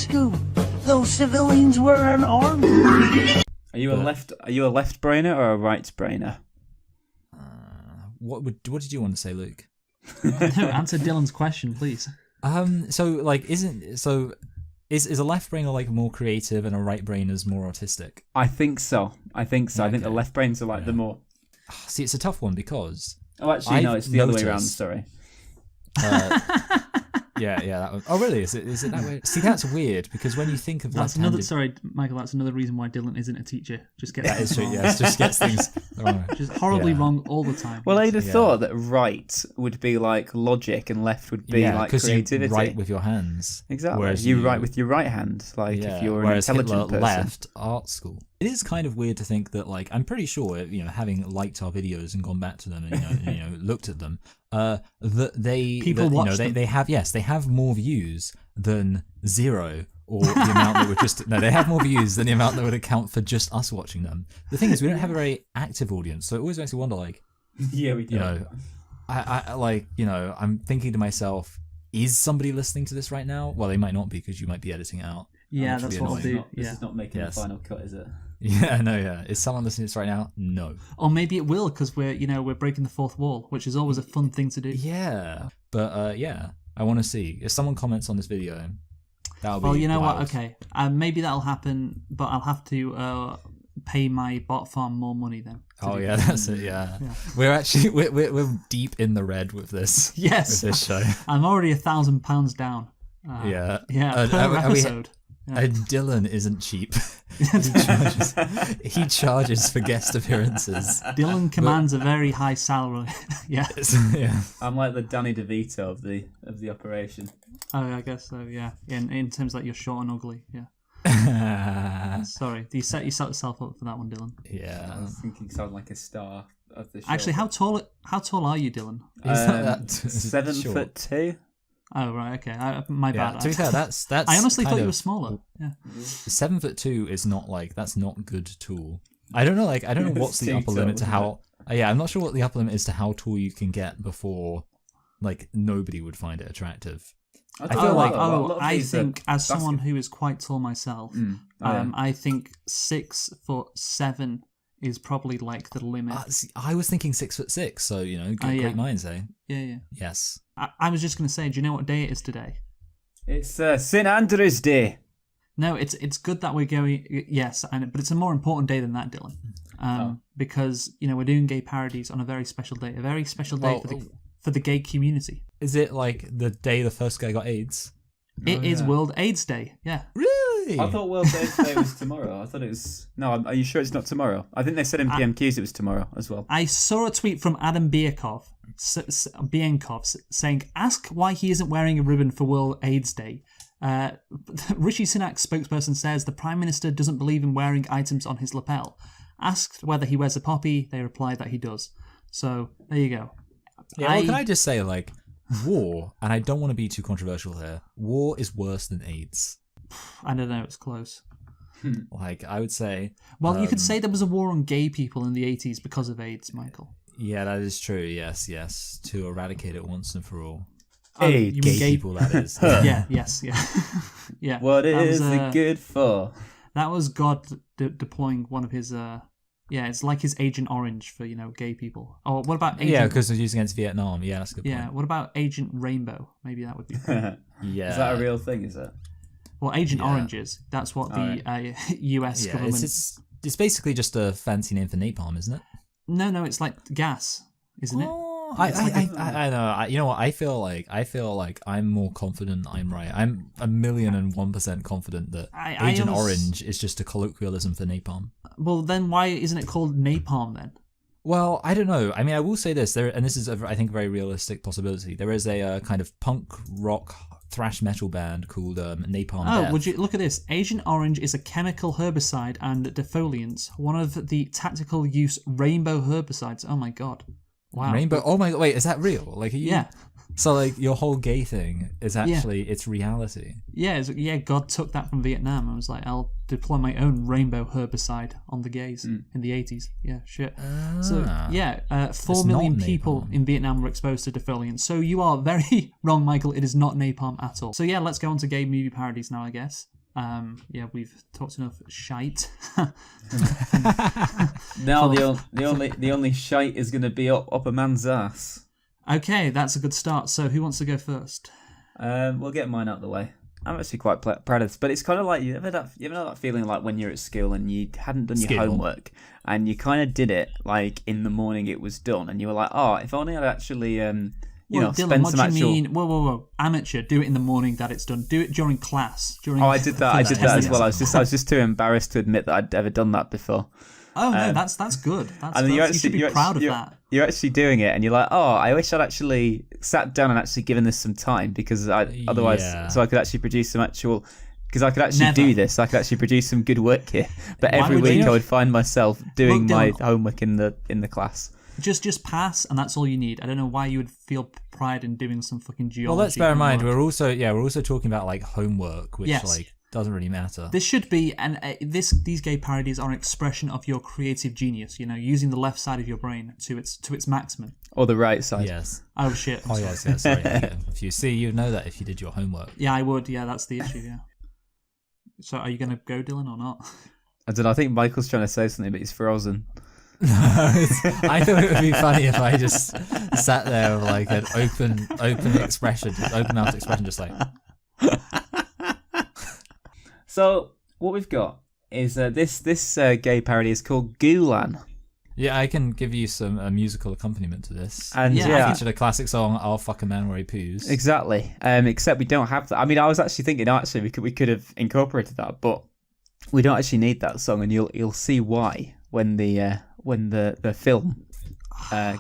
school. Those civilians were unarmed. Are you a left brainer or a right brainer? What did you want to say, Luke? No, answer Dylan's question, please. Is a left brainer like more creative and a right brain is more artistic? I think so. I think Okay. the left brains are like the more. See, it's a tough one because. Oh, actually, no, it's the other way around. Sorry. Yeah, that one. Oh, really? Is it that way? See, that's weird because when you think of Sorry, Michael. That's another reason why Dylan isn't a teacher. Just gets that is true. Yeah, it just gets things wrong. Just horribly wrong all the time. Well, I'd have thought that right would be like logic and left would be like creativity. You write with your hands. Exactly. Whereas you write with your right hand, like if you're an intelligent Hitler person. left art school. It is kind of weird to think that, like, I'm pretty sure, having liked our videos and gone back to them and looked at them, that they have more views than 0 or the amount that would just they have more views than the amount that would account for just us watching them. The thing is, we don't have a very active audience, so it always makes me wonder, like, yeah, we do. I'm thinking to myself, is somebody listening to this right now? Well, they might not be because you might be editing it out. Yeah, that's what I'll do. This is not making the final cut, is it? Yeah, no, yeah. Is someone listening to this right now? No. Or maybe it will because we're breaking the fourth wall, which is always a fun thing to do. Yeah, but I want to see if someone comments on this video. That'll be. Well, you know wild. what? Okay, maybe that'll happen, but I'll have to pay my bot farm more money then. Oh yeah, that's it. Yeah, we're actually we're deep in the red with this. Yes, with this show. I'm already £1,000 down. Yeah, per episode. And Dylan isn't cheap. he charges for guest appearances. Dylan commands a very high salary. Yeah. I'm like the Danny DeVito of the operation. Oh, I guess so. Yeah. In terms of like you're short and ugly. Yeah. Sorry, you set yourself up for that one, Dylan. Yeah. I was thinking you sound like a star of the show. Actually, how tall are you, Dylan? 7'2". Oh right, okay. My bad. To be fair, that's. I honestly thought you were smaller. Yeah. 7'2" is not that's not good tall. I don't know. I don't know what's the upper limit to how. I'm not sure what the upper limit is to how tall you can get before, nobody would find it attractive. I think as someone who is quite tall myself, I think 6'7" is probably the limit. I was thinking 6'6", so great minds, eh? Yeah. Yes. I was just going to say, do you know what day it is today? It's St. Andrew's Day. No, it's good that we're going. Yes, but it's a more important day than that, Dylan. Because we're doing gay parodies on a very special day, for the gay community. Is it the day the first guy got AIDS? It is World AIDS Day. Yeah. Really? I thought World AIDS Day was tomorrow. I thought it was. No, are you sure it's not tomorrow? I think they said in PMQs it was tomorrow as well. I saw a tweet from Adam Bienkov saying, "Ask why he isn't wearing a ribbon for World AIDS Day." Rishi Sunak's spokesperson says the Prime Minister doesn't believe in wearing items on his lapel. Asked whether he wears a poppy, they replied that he does. So there you go. Yeah, can I just say, war, and I don't want to be too controversial here, war is worse than AIDS. I don't know, it's close. I would say... Well, you could say there was a war on gay people in the 80s because of AIDS, Michael. Yeah, that is true, yes. To eradicate it once and for all. Hey, gay people, that is. Yeah. Yeah. What is it good for? That was God deploying one of his... it's like his Agent Orange for, gay people. Or what about Agent... Yeah, because it was used against Vietnam. Yeah, that's a good point. Yeah, what about Agent Rainbow? Maybe that would be... Yeah. Is that a real thing, is it? Well, Agent Orange is. That's what the US government... It's basically just a fancy name for napalm, isn't it? No, it's like gas, isn't it? I know. You know what? I feel like I'm more confident I'm right. I'm 1,001% confident that Agent Orange is just a colloquialism for napalm. Well, then why isn't it called napalm then? Well, I don't know. I mean, I will say this, and this is I think a very realistic possibility. There is a kind of punk rock thrash metal band called Napalm Death. Would you look at this? Agent Orange is a chemical herbicide and defoliant, one of the tactical use rainbow herbicides. Oh my god. Wow. Rainbow. Oh my god, wait, is that real? Are you... Yeah. So your whole gay thing is actually it's reality. Yeah, God took that from Vietnam and was like, I'll deploy my own rainbow herbicide on the gays in the 80s. Yeah, shit. So 4 million people in Vietnam were exposed to defoliants. So you are very wrong, Michael. It is not napalm at all. So yeah, let's go on to gay movie parodies now, I guess. Yeah, we've talked enough shite. Now the only shite is going to be up a man's ass. Okay, that's a good start. So who wants to go first? We'll get mine out of the way. I'm actually quite proud of this, but it's kind of like you ever know that feeling like when you're at school and you hadn't done your homework and you kind of did it like in the morning it was done and you were like, oh, if only I'd actually Dylan, spend some actual. Mean? Whoa! Amateur, do it in the morning that it's done. Do it during class. I did that as well. I was just too embarrassed to admit that I'd ever done that before. Oh no, that's good. You should be proud of that. You're actually doing it, and you're like, oh, I wish I'd actually sat down and actually given this some time because otherwise, so I could actually produce some actual. Because I could actually do this, I could actually produce some good work here. But every week I would find myself doing my homework in the class. Just pass, and that's all you need. I don't know why you would feel pride in doing some fucking geology. Well, let's bear in mind we're also talking about like homework, which doesn't really matter. This should be, and these gay parodies are an expression of your creative genius. Using the left side of your brain to its maximum. Or the right side. Yes. Oh shit. Oh yes. Sorry. If you see, you know that if you did your homework. Yeah, I would. Yeah, that's the issue. Yeah. So, are you going to go, Dylan, or not? I don't know. I think Michael's trying to say something, but he's frozen. I thought it would be funny if I just sat there with like an open expression, open mouth expression, just like. So what we've got is this gay parody is called Guylan. Yeah, I can give you some musical accompaniment to this. And I featured a classic song, "I'll Fuck a Man Where He Poos." Exactly. Except we don't have that. I mean, I was actually thinking, we could have incorporated that, but we don't actually need that song, and you'll see why when the film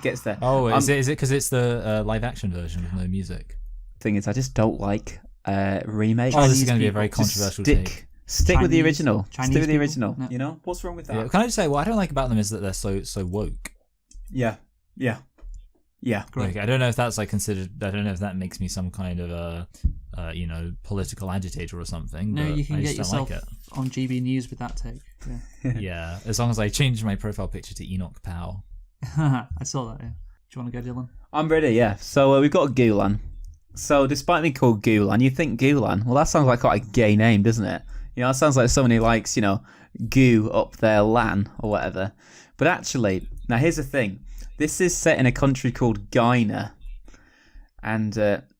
gets there. Oh, is it because it's the live action version with no music? Thing is, I just don't like remakes. Oh, this is going to be a very controversial take. Stick with the original. Chinese Stick with the people? original. No. You know what's wrong with that? Yeah, can I just say what I don't like about them is that they're so woke. Yeah. Like, I don't know if that's like considered. I don't know if that makes me some kind of a political agitator or something. No, but you can I get just don't yourself like it. on GB News with that take. Yeah. Yeah, as long as I change my profile picture to Enoch Powell. I saw that. Yeah. Do you want to go, Dylan? I'm ready. Yeah. So we've got Guylan. So despite me called Guylan, you think Guylan? Well, that sounds like quite a gay name, doesn't it? It sounds like someone who likes, goo up their lan or whatever. But actually, now here's the thing. This is set in a country called Guyna. And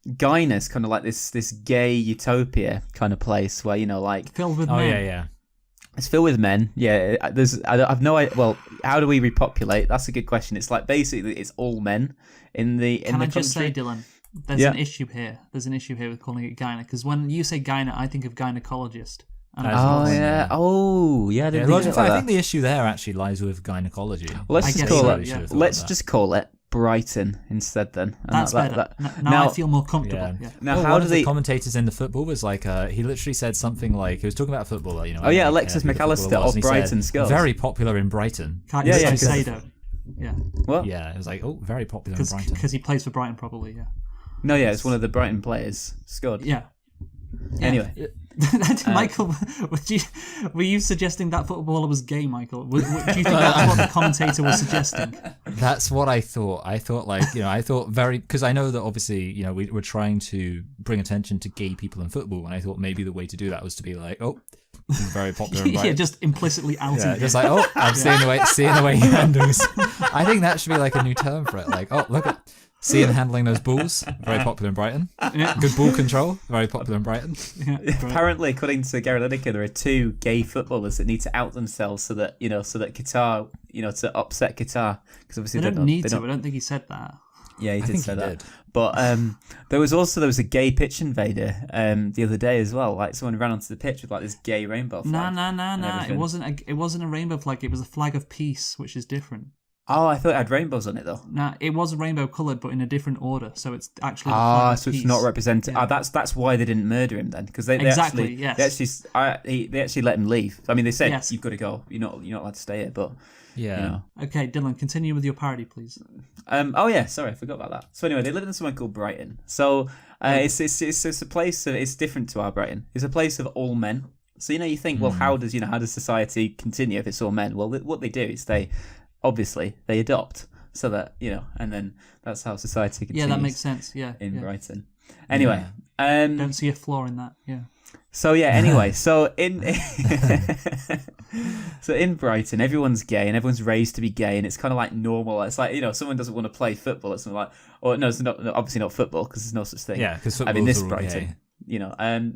Guyna's kind of like this gay utopia kind of place where, Filled with men. Oh, yeah. It's filled with men. Yeah, I've no idea. Well, how do we repopulate? That's a good question. It's like basically it's all men in the country. Can I just say, Dylan, there's an issue here. There's an issue here with calling it Guyna, because when you say Guyna, I think of gynecologist. I didn't think I think the issue there actually lies with gynecology. Well, let's just call it Brighton instead then. And that's better. Now I feel more comfortable. Yeah. Now, one of the commentators in the football was like, he literally said something like, he was talking about football. Alexis McAllister of Brighton Skulls. Very popular in Brighton. Caicedo. Yeah. What? Yeah, it was like, very popular in Brighton. Because he plays for Brighton, probably, yeah. No, yeah, it's one of the Brighton players. Scored. Yeah. Anyway. Michael, were you suggesting that footballer was gay, Michael? Do you think that's what the commentator was suggesting? That's what I thought. I thought because I know that obviously, we're trying to bring attention to gay people in football, and I thought maybe the way to do that was to be like, he's very popular in Brighton. Yeah, just implicitly outing him. Just like, I'm seeing the way he handles. I think that should be like a new term for it. Like, look at. See him handling those balls, very popular in Brighton. Yeah. Good ball control, very popular in Brighton. Yeah, apparently, according to Gary Lineker, there are 2 gay footballers that need to out themselves so that Qatar, to upset Qatar, because obviously they don't need to. I don't think he said that. Yeah, he did say that. But there was a gay pitch invader the other day as well. Like someone ran onto the pitch with like this gay rainbow flag. No. It wasn't a rainbow flag. It was a flag of peace, which is different. Oh, I thought it had rainbows on it though. Nah, it was rainbow coloured, but in a different order. So it's actually so it's not represented. Yeah. That's why they didn't murder him then, because they actually let him leave. I mean, they said you've got to go. You're not allowed to stay here. But yeah. Okay, Dylan, continue with your parody, please. Sorry, I forgot about that. So anyway, they live in somewhere called Brighton. So it's a place. It's different to our Brighton. It's a place of all men. So you think, well, how does society continue if it's all men? Well, what they do is they adopt, so that and then that's how society continues. Yeah, that makes sense. Yeah, in Brighton. Anyway, don't see a flaw in that. Yeah. So yeah, anyway, so in Brighton, everyone's gay and everyone's raised to be gay, and it's kind of like normal. It's like, someone doesn't want to play football. It's like, or no, it's not obviously not football because there's no such thing. Yeah, because football. I mean, this Brighton,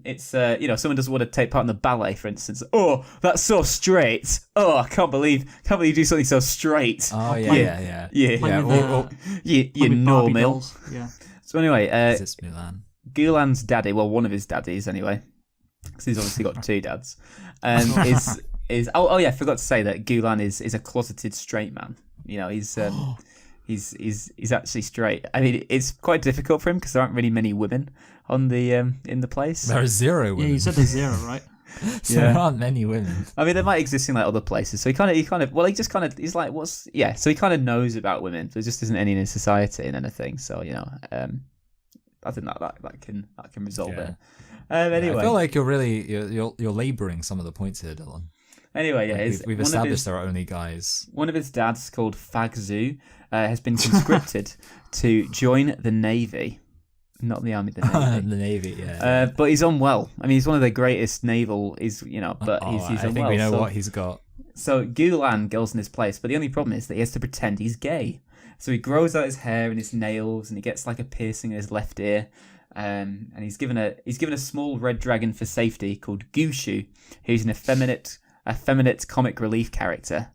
it's someone doesn't want to take part in the ballet, for instance. Oh, that's so straight. Oh, I can't believe you do something so straight. Oh yeah. You're normal. Yeah. So anyway, It's Milan. Guylan's daddy, well, one of his daddies anyway, because he's obviously got two dads, is I forgot to say that Guylan is a closeted straight man. He's actually straight. I mean, it's quite difficult for him because there aren't really many women on the in the place. There are 0 women. Yeah, you said there's 0, right? So there aren't many women. I mean, they might exist in like other places. So he's like, he's like, so he kind of knows about women. There just isn't any in his society and anything. So I think that can resolve it. Anyway, I feel like you're labouring some of the points here, Dylan. Anyway, we've established there are only guys. One of his dads, called Fagzu, has been conscripted to join the Navy. Not the army, the Navy. The Navy, yeah. But he's unwell. I mean, he's one of the greatest naval. He's he's unwell. I think we know what he's got. So Guylan goes in his place, but the only problem is that he has to pretend he's gay. So he grows out his hair and his nails, and he gets like a piercing in his left ear. And he's given a small red dragon for safety called Gushu, who's an effeminate comic relief character.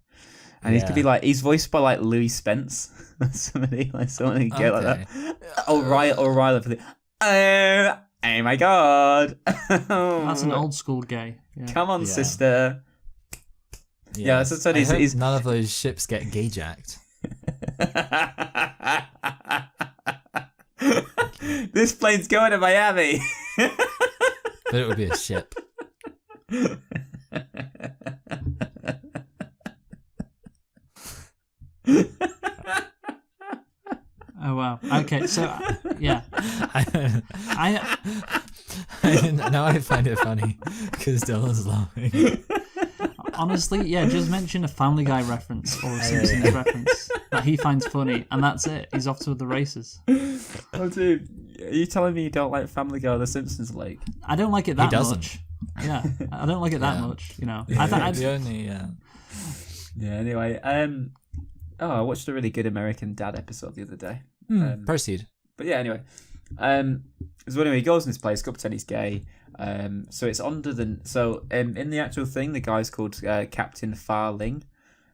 And he's voiced by like Louis Spence, somebody gay like that. O'Reilly for the oh my god. That's an old school gay. Yeah. Come on, sister. Yeah, so I hope none of those ships get gay jacked. This plane's going to Miami. But it would be a ship. Oh wow. Okay, so yeah. Now I find it funny because Dylan's laughing. Honestly, yeah, just mention a Family Guy reference or a Simpsons reference that he finds funny, and that's it. He's off to the races. Oh, dude, are you telling me you don't like Family Guy or The Simpsons? Like, I don't like it that He doesn't. much. Yeah, I don't like it that much. Anyway, I watched a really good American Dad episode the other day. Proceed. But yeah, anyway, so anyway, he goes in this place, got to pretend he's gay. So it's under in the actual thing, the guy's called Captain Farling.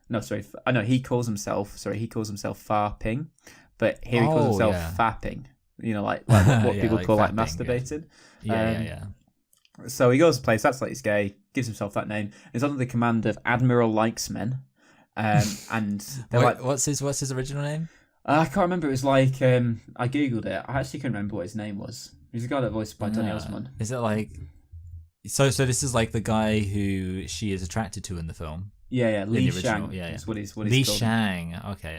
No, sorry, I know he calls himself Far Ping, but here he calls himself Fapping. Like what people call like masturbating. Yeah. So he goes to a place that's like he's gay, gives himself that name. He's under the command of Admiral Likesmen, and they're what's his original name? I can't remember. It was like I googled it. I actually can't remember what his name was. He's the guy that voiced by Donny Osmond. Is it like so this is like the guy who she is attracted to in the film? Yeah, Li Shang. Yeah. That's what he's Li called. Shang. Okay.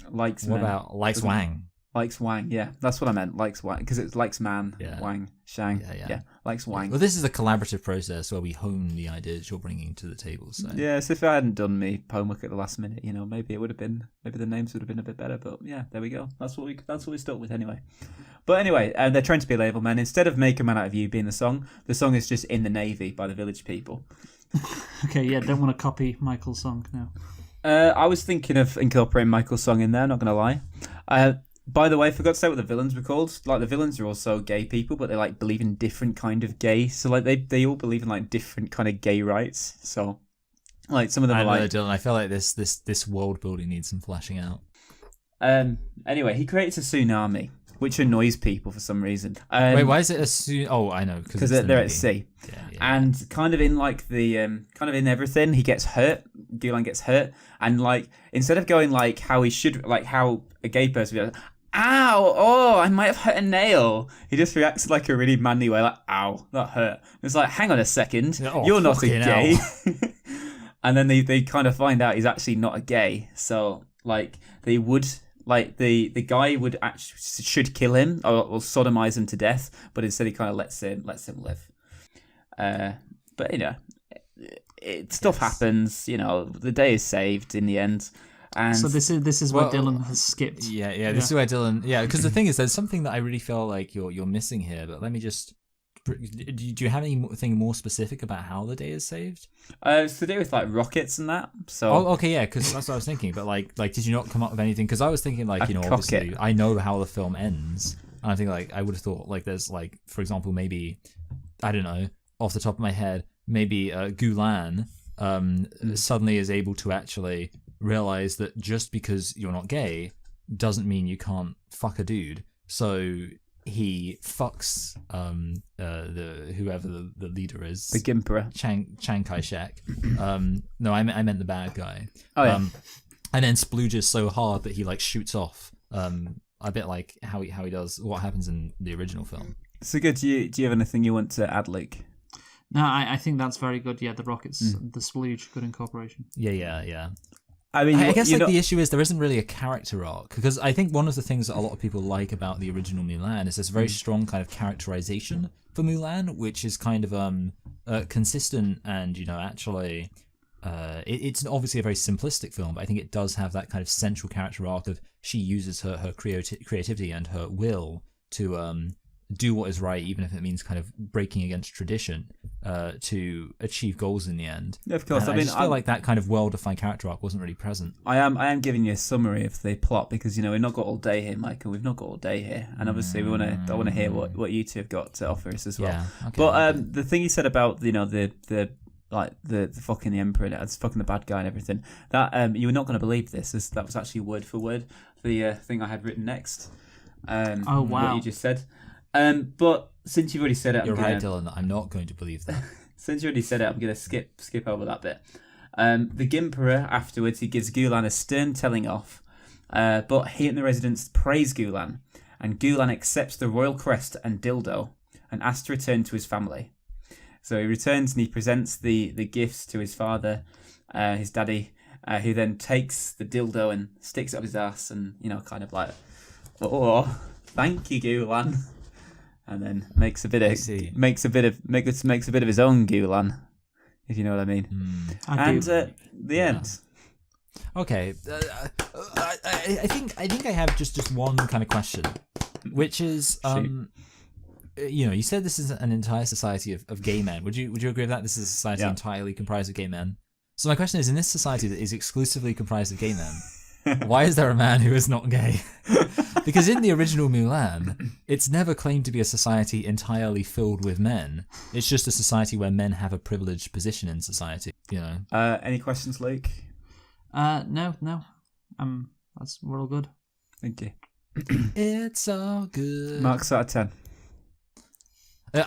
Likes what man. about Likes Wang? Likes Wang, yeah. That's what I meant. Likes Wang. Because it's likes man, Wang, Shang. Yeah. Likes Wang. Well, this is a collaborative process where we hone the ideas you're bringing to the table. So yeah, so if I hadn't done me homework at the last minute, maybe it would have been, maybe the names would have been a bit better. But yeah, there we go. That's what we stuck with anyway. But anyway, they're trying to be a label man. Instead of Make a Man Out of You being the song is just In the Navy by the Village People. Okay, yeah, don't want to copy Michael's song now. I was thinking of incorporating Michael's song in there, not going to lie. By the way, I forgot to say what the villains were called. Like, the villains are also gay people, but they like believe in different kind of gay. So like they all believe in like different kind of gay rights. So like some of them are like. Dylan, I feel like this world building needs some fleshing out. Anyway, he creates a tsunami, which annoys people for some reason. Wait, why is it a tsunami? Oh, I know, because they're at sea. Yeah. And kind of in like the kind of in everything, he gets hurt. Guylan gets hurt, and like instead of going like how he should, like how a gay person would be like, ow, oh, I might have hurt a nail. He just reacts like a really manly way, like, ow, that hurt. It's like, hang on a second, you're not a gay. And then they kind of find out he's actually not a gay. So, like, they would, like, the guy would actually, should kill him or sodomize him to death, but instead he kind of lets him live. But, stuff happens, the day is saved in the end. And so this is where Dylan has skipped. Yeah. This is where Dylan. Yeah, because the thing is, there's something that I really feel like you're missing here. But let me just Do you have anything more specific about how the day is saved? It's to do with like rockets and that. So Oh, okay, yeah, because that's what I was thinking. But like, did you not come up with anything? Because I was thinking like, obviously, I know how the film ends, and I think like I would have thought like there's like, for example, maybe I don't know, off the top of my head, maybe Guylan suddenly is able to actually realize that just because you're not gay doesn't mean you can't fuck a dude. So he fucks the whoever the leader is, the Gimperor, Chiang Kai-shek. No, I meant the bad guy. Oh yeah. And then splooges so hard that he like shoots off. A bit like how he does what happens in the original film. So good. Do you have anything you want to add, Luke? No, I think that's very good. Yeah, the rockets, the splooge, good incorporation. Yeah. I mean, I guess like the issue is there isn't really a character arc, because I think one of the things that a lot of people like about the original Mulan is this very strong kind of characterization for Mulan, which is kind of consistent and actually it's obviously a very simplistic film, but I think it does have that kind of central character arc of she uses her creativity and her will to do what is right, even if it means kind of breaking against tradition, to achieve goals in the end. Yeah, of course. And I just feel like that kind of well-defined character arc wasn't really present. I am giving you a summary of the plot because we've not got all day here, Michael. We've not got all day here, and obviously I want to hear what you two have got to offer us as well. Yeah, okay, but the thing you said about the fucking the emperor, that's fucking the bad guy and everything. That you were not going to believe this. That was actually word for word the thing I had written next. Oh wow! What you just said. But since you've already said it, You're right, Dylan. I'm not going to believe that. Since you already said it, I'm going to skip over that bit. The Gimperor, afterwards, he gives Guylan a stern telling off, but he and the residents praise Guylan, and Guylan accepts the royal crest and dildo, and asks to return to his family. So he returns and he presents the gifts to his father, his daddy, who then takes the dildo and sticks it up his ass, and kind of like, oh, thank you, Guylan. And then makes a bit of his own Guylan, if you know what I mean. The end. Okay, I think I have just one kind of question, which is you said this is an entire society of gay men. Would you agree with that? This is a society entirely comprised of gay men. So my question is, in this society that is exclusively comprised of gay men, why is there a man who is not gay? Because in the original Mulan, it's never claimed to be a society entirely filled with men. It's just a society where men have a privileged position in society. Any questions, Luke? No. We're all good. Thank you. It's all good. Marks out of 10.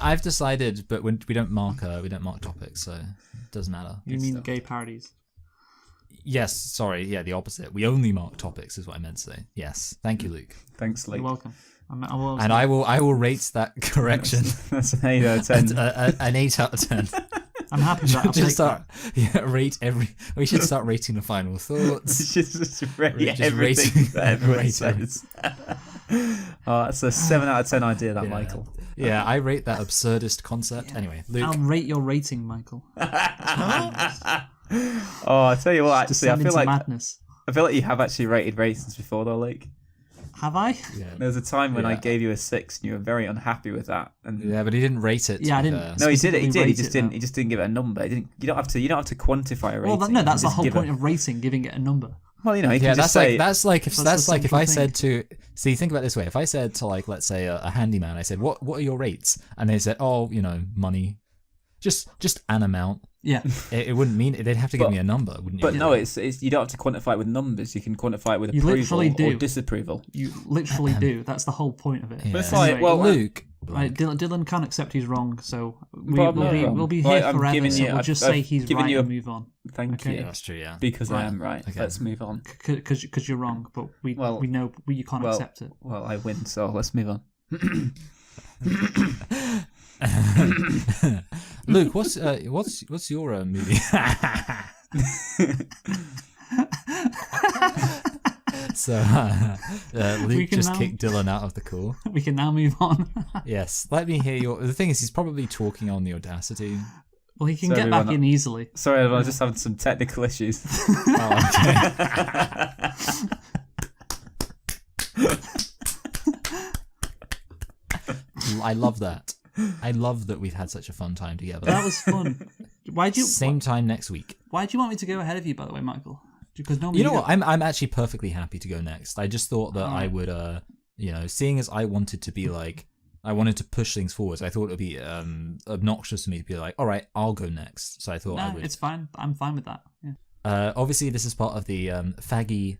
I've decided, but we don't mark topics, so it doesn't matter. You mean gay parodies? Yes, sorry, yeah, the opposite. We only mark topics, is what I meant to say. Yes, thank you, Luke. Thanks, Luke. You're welcome. I will rate that correction. That's an 8 out of 10. An 8 out of 10. I'm happy with that. We should start rating the final thoughts. just rate everything that everyone says. Oh, that's a 7 out of 10 idea, Michael. Yeah, I rate that absurdist concept. Anyway, Luke. I'll rate your rating, Michael. Oh, I tell you what, actually, I feel like you have actually rated ratings before, though, Luke. Have I? Yeah. There was a time when I gave you a 6, and you were very unhappy with that. And yeah, but he didn't rate it. Yeah, I didn't. No, he did it. He did. He just didn't give it a number. You don't have to quantify a rating. Well, that's the whole point of rating, giving it a number. Well, you can just say that's like if I said to think about it this way. If I said to let's say a handyman, I said, what are your rates? And they said, money, just an amount. Yeah, it wouldn't mean they'd have to give me a number, wouldn't you? But no, it's you don't have to quantify it with numbers. You can quantify it with approval or disapproval. You literally do. That's the whole point of it. Yeah. But it's like, Luke. Right, Dylan can't accept he's wrong, so we'll be here forever. So we'll just say he's right and move on. Thank you. Yeah, that's true. Yeah, because I am right. Okay. Let's move on. Because you're wrong, but we know you can't accept it. Well, I win, so let's move on. Luke, what's your movie? So Luke just kicked Dylan out of the call. We can now move on. Yes, let me hear the thing is, he's probably talking on the Audacity. Well, he can get back in easily. Sorry, I was just having some technical issues. Oh, okay. I love that. I love that we've had such a fun time together. That was fun. Same time next week. Why do you want me to go ahead of you, by the way, Michael? Because normally You know what? I'm actually perfectly happy to go next. I just thought that I would, seeing as I wanted to be like, I wanted to push things forward. I thought it would be obnoxious for me to be like, all right, I'll go next. So I thought I would. It's fine. I'm fine with that. Yeah. Obviously, this is part of the Faggy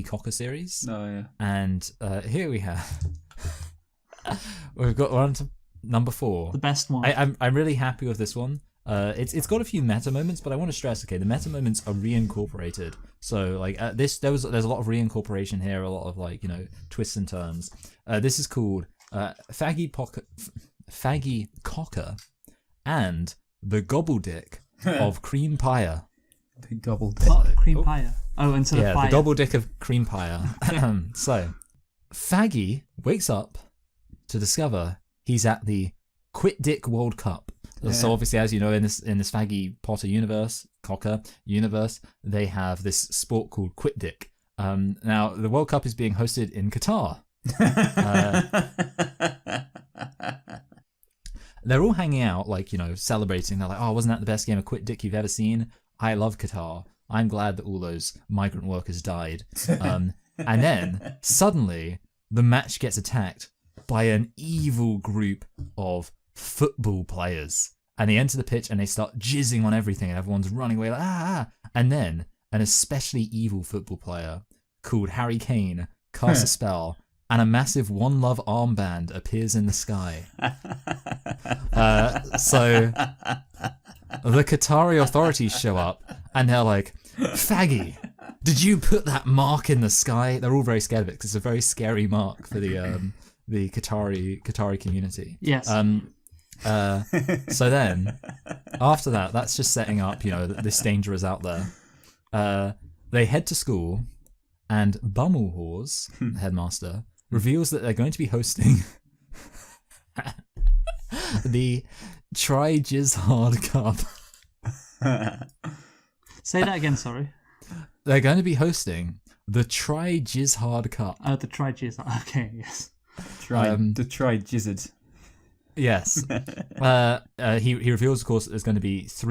Cocter series. Oh yeah. And here we have, we're on to number 4. The best one. I'm really happy with this one. It's got a few meta moments, but I want to stress, okay, the meta moments are reincorporated. So like there's a lot of reincorporation here, a lot of like twists and turns. This is called Faggy Cocker and the Gobbledick of Creampier. The Gobbled. Creampier. Oh, instead of fire. The Gobbledick of Creampier. So Faggy wakes up to discover he's at the Quit Dick World Cup. Yeah. So obviously, as you know, in this Faggy Cocker universe, they have this sport called Quit Dick. Now the World Cup is being hosted in Qatar. They're all hanging out, like celebrating. They're like, "Oh, wasn't that the best game of Quit Dick you've ever seen? I love Qatar. I'm glad that all those migrant workers died." And then suddenly, the match gets attacked by an evil group of football players, and they enter the pitch and they start jizzing on everything, and everyone's running away like and then an especially evil football player called Harry Kane casts a spell and a massive One Love armband appears in the sky. So the Qatari authorities show up and they're like, "Faggy, did you put that mark in the sky?" They're all very scared of it because it's a very scary mark for the Qatari community. Yes. So then, after that, that's just setting up, that this danger is out there. They head to school, and Bummelhorse, the headmaster, reveals that they're going to be hosting the Try Jizz Hard Cup. Say that again, sorry. They're going to be hosting the Try Jizz Hard Cup. Oh, the Try Jizz. Okay, yes. The Try Jizzard. Yes. He reveals, of course, that there's going to be 2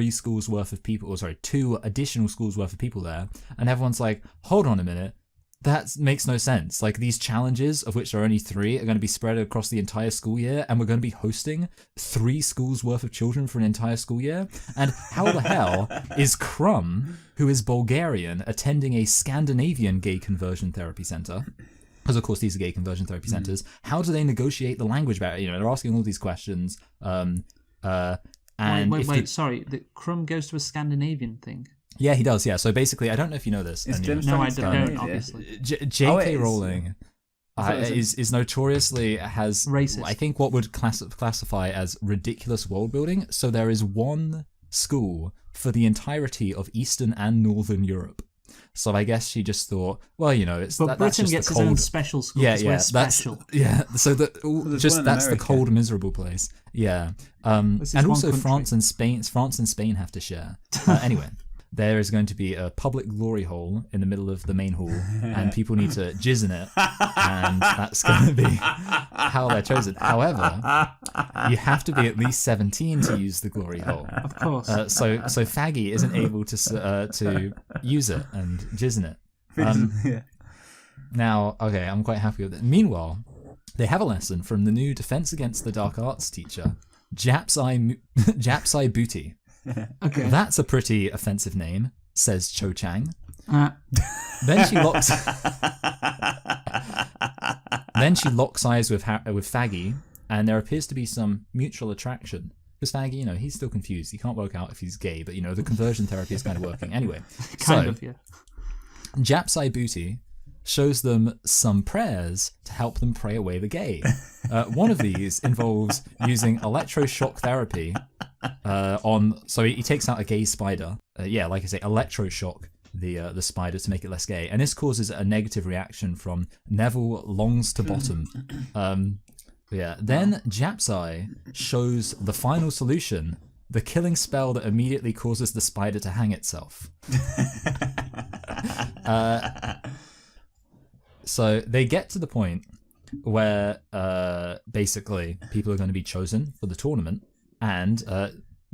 additional schools worth of people there. And everyone's like, hold on a minute. That makes no sense. Like, these challenges, of which there are only 3, are going to be spread across the entire school year. And we're going to be hosting 3 schools worth of children for an entire school year. And how the hell is Crumb, who is Bulgarian, attending a Scandinavian gay conversion therapy center? Because, of course, these are gay conversion therapy centers. How do they negotiate the language barrier? They're asking all these questions. And wait, sorry. The Crumb goes to a Scandinavian thing. Yeah, he does, yeah. So basically, I don't know if you know this. No, I don't, obviously. J.K. Rowling is notoriously has, racist. I think, what would classify as ridiculous world building. So there is one school for the entirety of Eastern and Northern Europe. So I guess she just thought, well, it's but that's Britain just gets the its cold, own special school. Yeah, we're special. So that's the America. cold, miserable place. Yeah, and also France and Spain have to share. Anyway, there is going to be a public glory hole in the middle of the main hall, and people need to jizz in it, and that's going to be how they're chosen. However, you have to be at least 17 to use the glory hole. Of course. So Faggy isn't able to use it and jizz in it. Now, okay, I'm quite happy with it. Meanwhile, they have a lesson from the new Defense Against the Dark Arts teacher, Japsai Booty. Okay. That's a pretty offensive name, says Cho Chang. Then she locks eyes with Faggy, and there appears to be some mutual attraction. Because Faggy, he's still confused. He can't work out if he's gay, but the conversion therapy is kind of working. Anyway, kind of, yeah. Japsai Booty shows them some prayers to help them pray away the gay. One of these involves using electroshock therapy so he takes out a gay spider. Like I say, electroshock the spider to make it less gay. And this causes a negative reaction from Neville Longs to Bottom. Then Japsai shows the final solution, the killing spell that immediately causes the spider to hang itself. So they get to the point where basically people are going to be chosen for the tournament, and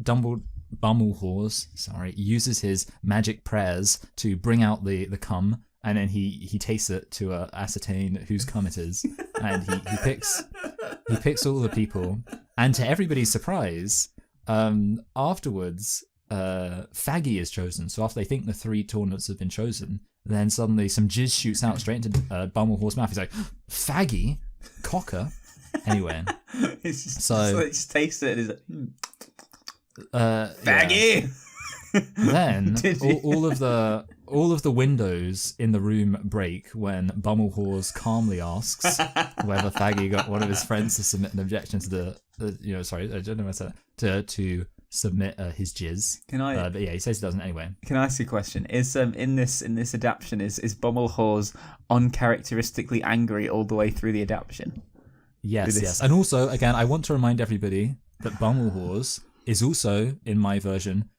Bumblehorse, uses his magic prayers to bring out the cum, and then he tastes it to ascertain whose cum it is, and he picks all the people, and to everybody's surprise, afterwards, Faggy is chosen. So after they think the 3 tournaments have been chosen, then suddenly some jizz shoots out straight into Bumblehorse's mouth. He's like, Faggy? Cocker? Anyway. It just tastes it. It's like, Faggy! Yeah. Then all of the windows in the room break when Bumblehorse calmly asks whether Faggy got one of his friends to submit an objection to to submit his jizz. Can I? But yeah, he says he doesn't anyway. Can I ask you a question? Is in this adaptation is Bumblehorse uncharacteristically angry all the way through the adaptation? Yes. And also, again, I want to remind everybody that Bumblehorse is also, in my version,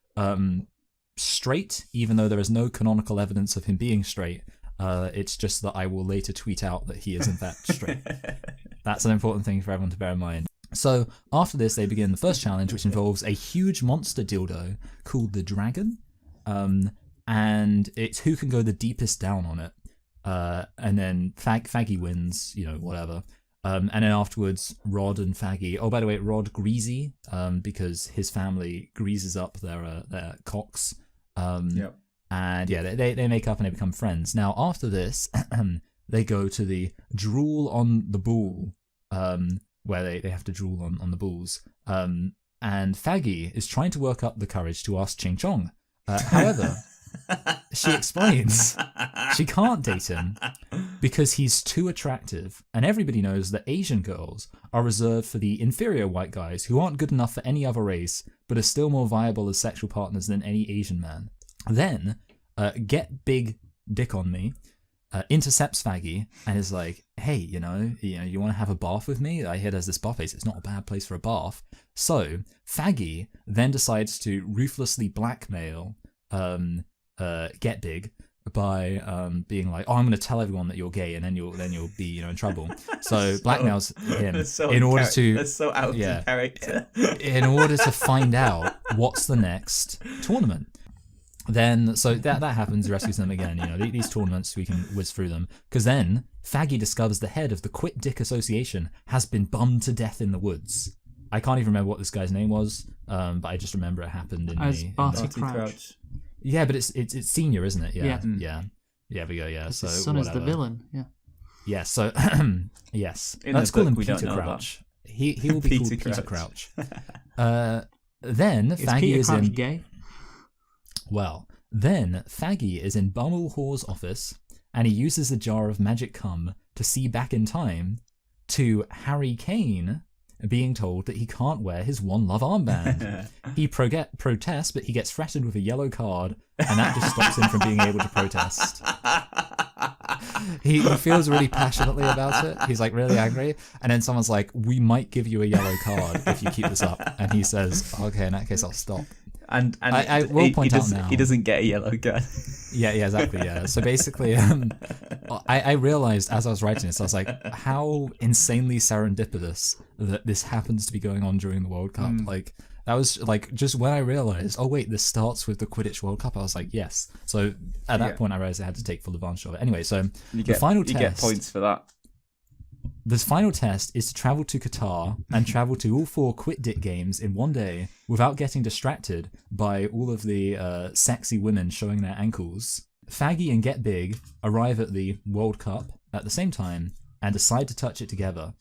straight, even though there is no canonical evidence of him being straight. It's just that I will later tweet out that he is in fact straight. That's an important thing for everyone to bear in mind. So after this, they begin the first challenge, which involves a huge monster dildo called the Dragon, and it's who can go the deepest down on it. And then Faggy wins, whatever. And then afterwards, Rod and Faggy. Oh, by the way, Rod greasy, because his family greases up their cocks. Yep. And yeah, they make up and they become friends. Now after this, they go to the drool on the bull, where they have to drool on the bulls. And Faggy is trying to work up the courage to ask Ching Chong. However, she explains she can't date him because he's too attractive, and everybody knows that Asian girls are reserved for the inferior white guys who aren't good enough for any other race, but are still more viable as sexual partners than any Asian man. Then, Get Big Dick on Me intercepts Faggy and is like, hey, you want to have a bath with me? I hear there's this bath place. It's not a bad place for a bath. So Faggy then decides to ruthlessly blackmail Get Big by being like, oh, I'm going to tell everyone that you're gay, and then you'll be in trouble. So blackmails him in order to that's so out of character. In order to find out what's the next tournament. Then, so that happens, rescues them again. These tournaments, we can whiz through them. Because then, Faggy discovers the head of the Quit Dick Association has been bummed to death in the woods. I can't even remember what this guy's name was, but I just remember it happened in Barty Crouch. Yeah, but it's senior, isn't it? Yeah. Yeah. Yeah, we go, yeah. So his son whatever. is the villain, yeah. Yeah, so, yes. In Let's the call him book, we Peter don't know Crouch. He will be called Peter Crouch. Then, Is Faggy Peter is Crouch in... gay? Well, then Faggy is in Bumblehorse's office, and he uses the jar of magic cum to see back in time to Harry Kane being told that he can't wear his One Love armband. He protests, but he gets threatened with a yellow card, and that just stops him from being able to protest. He feels really passionately about it. He's like really angry, and then someone's like, we might give you a yellow card if you keep this up, and he says, okay, in that case I'll stop. And I will point out now, he doesn't get a yellow card. Yeah, exactly. Yeah. So basically, I realized as I was writing this, I was like, how insanely serendipitous that this happens to be going on during the World Cup. Like, that was like just when I realized, oh wait, this starts with the Quidditch World Cup. I was like, yes. So at that point, I realized I had to take full advantage of it. Anyway, so you get points for that. The final test is to travel to Qatar and travel to all 4 Quit Dick games in one day without getting distracted by all of the sexy women showing their ankles. Faggy and Get Big arrive at the World Cup at the same time and decide to touch it together.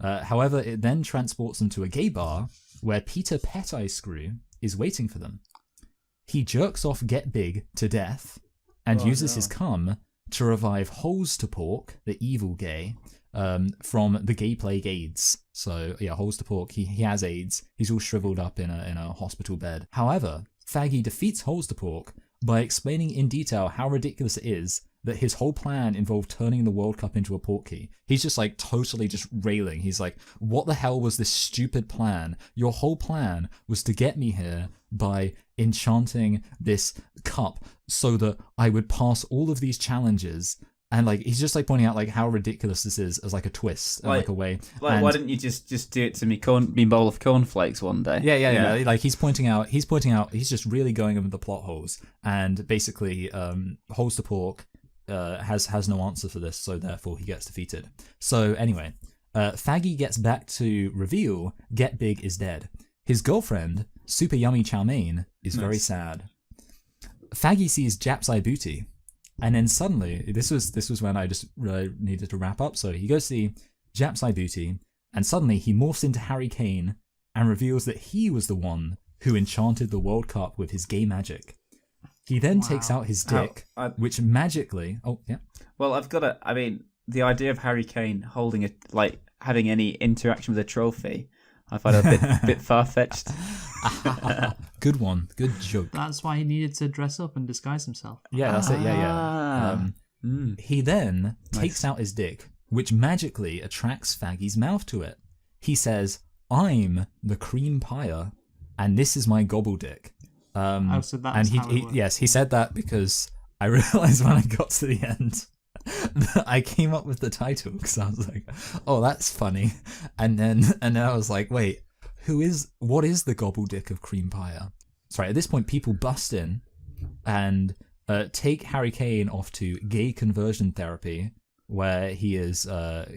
However, it then transports them to a gay bar where Peter Pet Eye Screw is waiting for them. He jerks off Get Big to death and uses his cum to revive Holes to Pork, the evil gay, from the gay plague AIDS. So yeah, Holes to Pork, he has AIDS. He's all shriveled up in a hospital bed. However, Faggy defeats Holes to Pork by explaining in detail how ridiculous it is that his whole plan involved turning the World Cup into a portkey. He's just like totally just railing. He's like, what the hell was this stupid plan? Your whole plan was to get me here by enchanting this cup so that I would pass all of these challenges And like he's just like pointing out like how ridiculous this is as like a twist and like a way. Like, why didn't you just do it to me bowl of cornflakes one day? Yeah. Like he's pointing out. He's just really going over the plot holes, and basically, Holes to Pork has no answer for this, so therefore he gets defeated. So anyway, Faggy gets back to reveal Get Big is dead. His girlfriend, Super Yummy Chow Mein, is very sad. Faggy sees Jap's eye booty. And then suddenly, this was when I just really needed to wrap up. So he goes to see Jap's eye booty, and suddenly he morphs into Harry Kane and reveals that he was the one who enchanted the World Cup with his gay magic. He then takes out his dick, which magically... Oh, yeah. Well, the idea of Harry Kane holding having any interaction with a trophy, I find a bit far-fetched. Good one. Good joke. That's why he needed to dress up and disguise himself. Yeah, that's it. Yeah. He then takes out his dick, which magically attracts Faggy's mouth to it. He says, "I'm the Creampier, and this is my gobble dick." So that's how it works. Yes, he said that because I realized when I got to the end that I came up with the title because I was like, "Oh, that's funny," and then I was like, "Wait, what is the gobble dick of Creampier?" Sorry, at this point, people bust in and take Harry Kane off to gay conversion therapy, where he is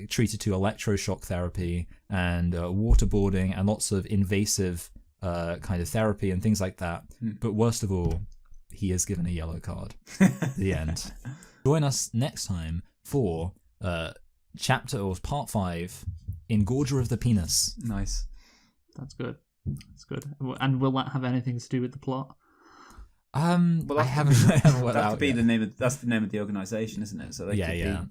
treated to electroshock therapy and waterboarding and lots of invasive kind of therapy and things like that. But worst of all, he is given a yellow card. The end. Join us next time for chapter or part 5, Engorger of the Penis. Nice. That's good. And will that have anything to do with the plot? Well, I haven't worked out. That's the name of the organisation, isn't it? So yeah.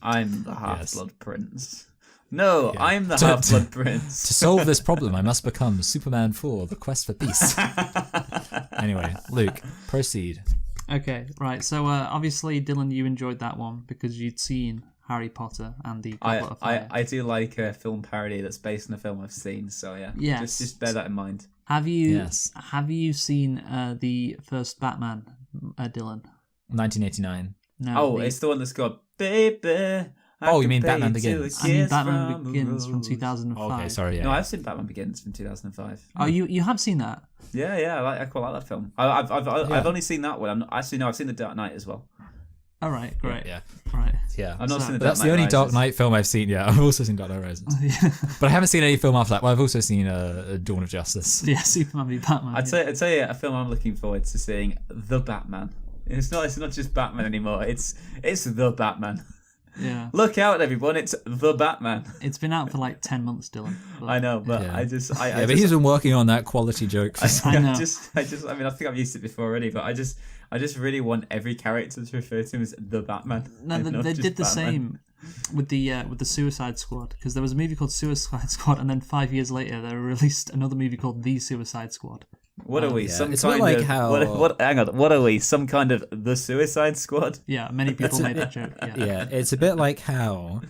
I'm the Half-Blood Prince. No, yeah. I'm the Half-Blood Prince. To solve this problem, I must become Superman 4: The Quest for Peace. Anyway, Luke, proceed. Okay, right. So obviously, Dylan, you enjoyed that one because you'd seen Harry Potter and the Goblet of Fire. I do like a film parody that's based on a film I've seen, so yeah. Yes. Just bear that in mind. Have you seen the first Batman, Dylan? 1989. No. It's the one that's got Baby. You mean Batman Begins? I mean Batman Begins from 2005. Okay, sorry. Yeah. No, I've seen Batman Begins from 2005. Oh, you have seen that? Yeah. I quite like that film. I've only seen that one. I've seen The Dark Knight as well. All right, great. Yeah. Right. Yeah. I've not seen That's the only Dark Knight film I've seen. Yeah, I've also seen Dark Knight Rises, but I haven't seen any film after that. Well, I've also seen Dawn of Justice. Yeah, Superman v Batman. I'd say a film I'm looking forward to seeing, The Batman. It's not just Batman anymore. It's The Batman. Yeah. Look out, everyone! It's The Batman. It's been out for like 10 months, Dylan. I know, but yeah. but he's been working on that quality joke. I know. I think I've used it before already, but I just really want every character to refer to him as The Batman. No, they did the same with the Suicide Squad, because there was a movie called Suicide Squad, and then 5 years later they released another movie called The Suicide Squad. What are we? Yeah. Some it's kind like of how... hang on. What are we? Some kind of The Suicide Squad? Yeah, many people made that joke. Yeah, it's a bit like how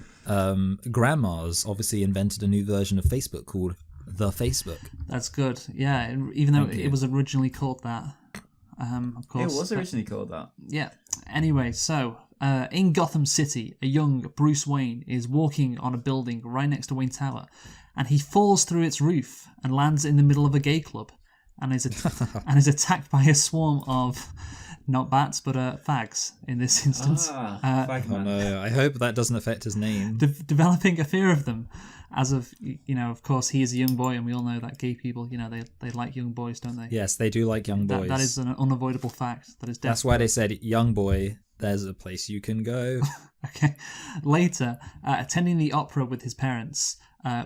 grandmas obviously invented a new version of Facebook called The Facebook. That's good. Yeah, even though it was originally called that. Of course, it was originally called that. Yeah. Anyway, so in Gotham City, a young Bruce Wayne is walking on a building right next to Wayne Tower, and he falls through its roof and lands in the middle of a gay club, and is attacked by a swarm of not bats but fags in this instance. Fagman. No, I hope that doesn't affect his name. Developing a fear of them. As of, of course, he is a young boy, and we all know that gay people, they like young boys, don't they? Yes, they do like young boys. That is an unavoidable fact. That's why they said, young boy, there's a place you can go. Okay. Later, attending the opera with his parents,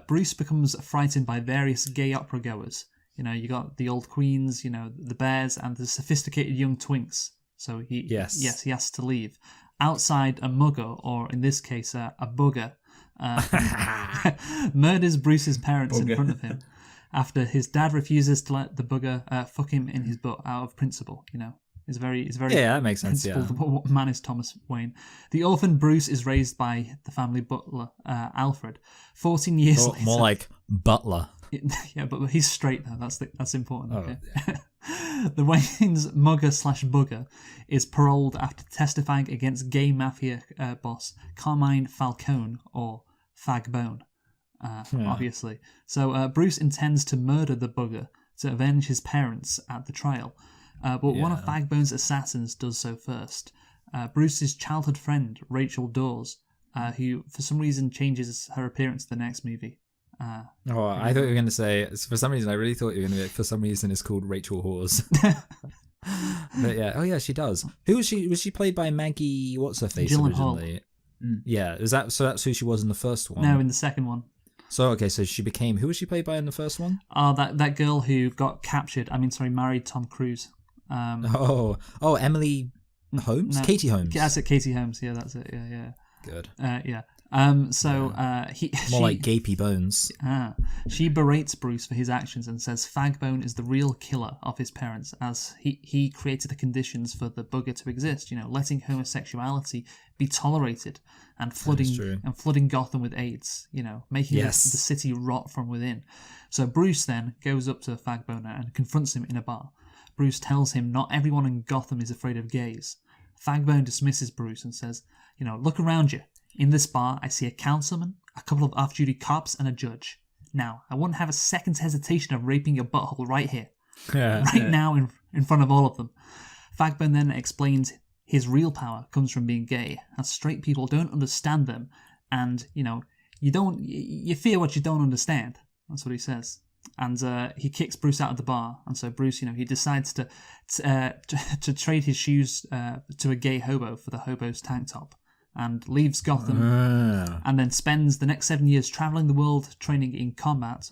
Bruce becomes frightened by various gay opera goers. You got the old queens, the bears, and the sophisticated young twinks. So he has to leave. Outside, a mugger, or in this case, a bugger, murders Bruce's parents in front of him after his dad refuses to let the bugger fuck him in his butt out of principle. He's very that makes sense. Yeah, what man is Thomas Wayne? The orphan Bruce is raised by the family butler Alfred. 14 years later, more like butler. Yeah, but he's straight though. That's important. Oh, okay. yeah. The Wayne's mugger/bugger is paroled after testifying against gay mafia boss Carmine Falcone, or Fagbone, obviously. So Bruce intends to murder the bugger to avenge his parents at the trial. But one of Fagbone's assassins does so first. Bruce's childhood friend, Rachel Dawes, who for some reason changes her appearance in the next movie. I thought you were going to say, for some reason, I really thought you were going to be, for some reason, it's called Rachel Hawes. But yeah, she does. Who was she? Was she played by Maggie, what's her face originally? Yeah, so that's who she was in the first one? No, in the second one. So, okay, so she became, who was she played by in the first one? Oh, that girl who got married Tom Cruise. Emily Holmes? No, Katie Holmes. That's it, Katie Holmes. Yeah, that's it. Yeah. Good. Yeah. She like gapey bones. She berates Bruce for his actions and says Fagbone is the real killer of his parents, as he created the conditions for the bugger to exist. Letting homosexuality be tolerated and flooding Gotham with AIDS. Making the city rot from within. So Bruce then goes up to Fagbone and confronts him in a bar. Bruce tells him not everyone in Gotham is afraid of gays. Fagbone dismisses Bruce and says, look around you. In this bar, I see a councilman, a couple of off-duty cops, and a judge. Now, I wouldn't have a second's hesitation of raping your butthole right here. Now in front of all of them. Fagbone then explains his real power comes from being gay, as straight people don't understand them, and, you fear what you don't understand. That's what he says. And he kicks Bruce out of the bar, and so Bruce, he decides to trade his shoes to a gay hobo for the hobo's tank top, and leaves Gotham, and then spends the next 7 years traveling the world training in combat,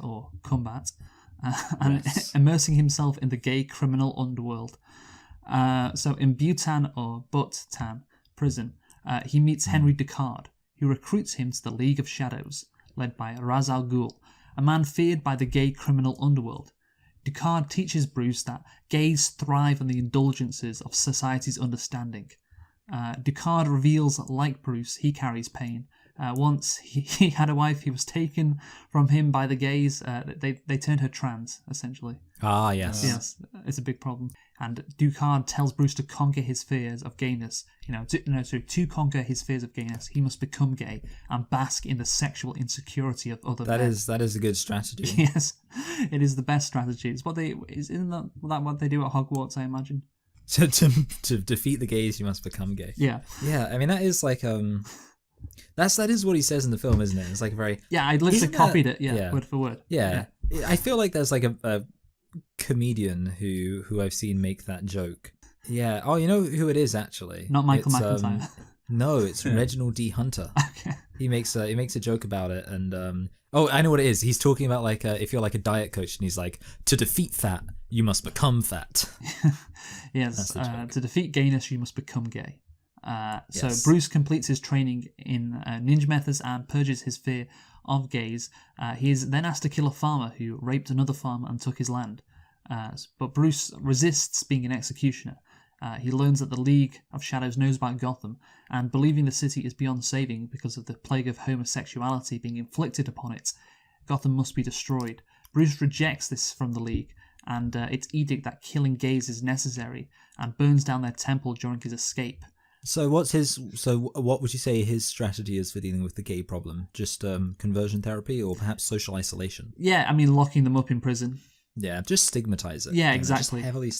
and immersing himself in the gay criminal underworld. So in Butan prison, he meets Henry Ducard, who recruits him to the League of Shadows, led by Ra's al Ghul, a man feared by the gay criminal underworld. Ducard teaches Bruce that gays thrive on the indulgences of society's understanding. Ducard reveals, like Bruce, he carries pain. Once he had a wife who was taken from him by the gays. They turned her trans, essentially. Ah, yes. Yes, it's a big problem. And Ducard tells Bruce to conquer his fears of gayness. To conquer his fears of gayness, he must become gay and bask in the sexual insecurity of other men. That is a good strategy. Yes, it is the best strategy. Isn't that what they do at Hogwarts, I imagine? To defeat the gays, you must become gay. Yeah. Yeah, I mean, that is like, that is what he says in the film, isn't it? It's like very... Yeah, I literally copied it, word for word. Yeah. I feel like there's like a comedian who I've seen make that joke. Yeah. Oh, you know who it is, actually? Not Michael McIntyre. No, it's Reginald D. Hunter. Okay. He makes a joke about it, and I know what it is. He's talking about like if you're like a diet coach, and he's like, to defeat fat, you must become fat. Yes, to defeat gayness, you must become gay. So Bruce completes his training in ninja methods and purges his fear of gays. He is then asked to kill a farmer who raped another farmer and took his land. But Bruce resists being an executioner. He learns that the League of Shadows knows about Gotham, and believing the city is beyond saving because of the plague of homosexuality being inflicted upon it, Gotham must be destroyed. Bruce rejects this from the League, and its edict that killing gays is necessary, and burns down their temple during his escape. So what would you say his strategy is for dealing with the gay problem? Just conversion therapy, or perhaps social isolation? Yeah, I mean, locking them up in prison. Yeah, just stigmatize it. Yeah, exactly. Just heavily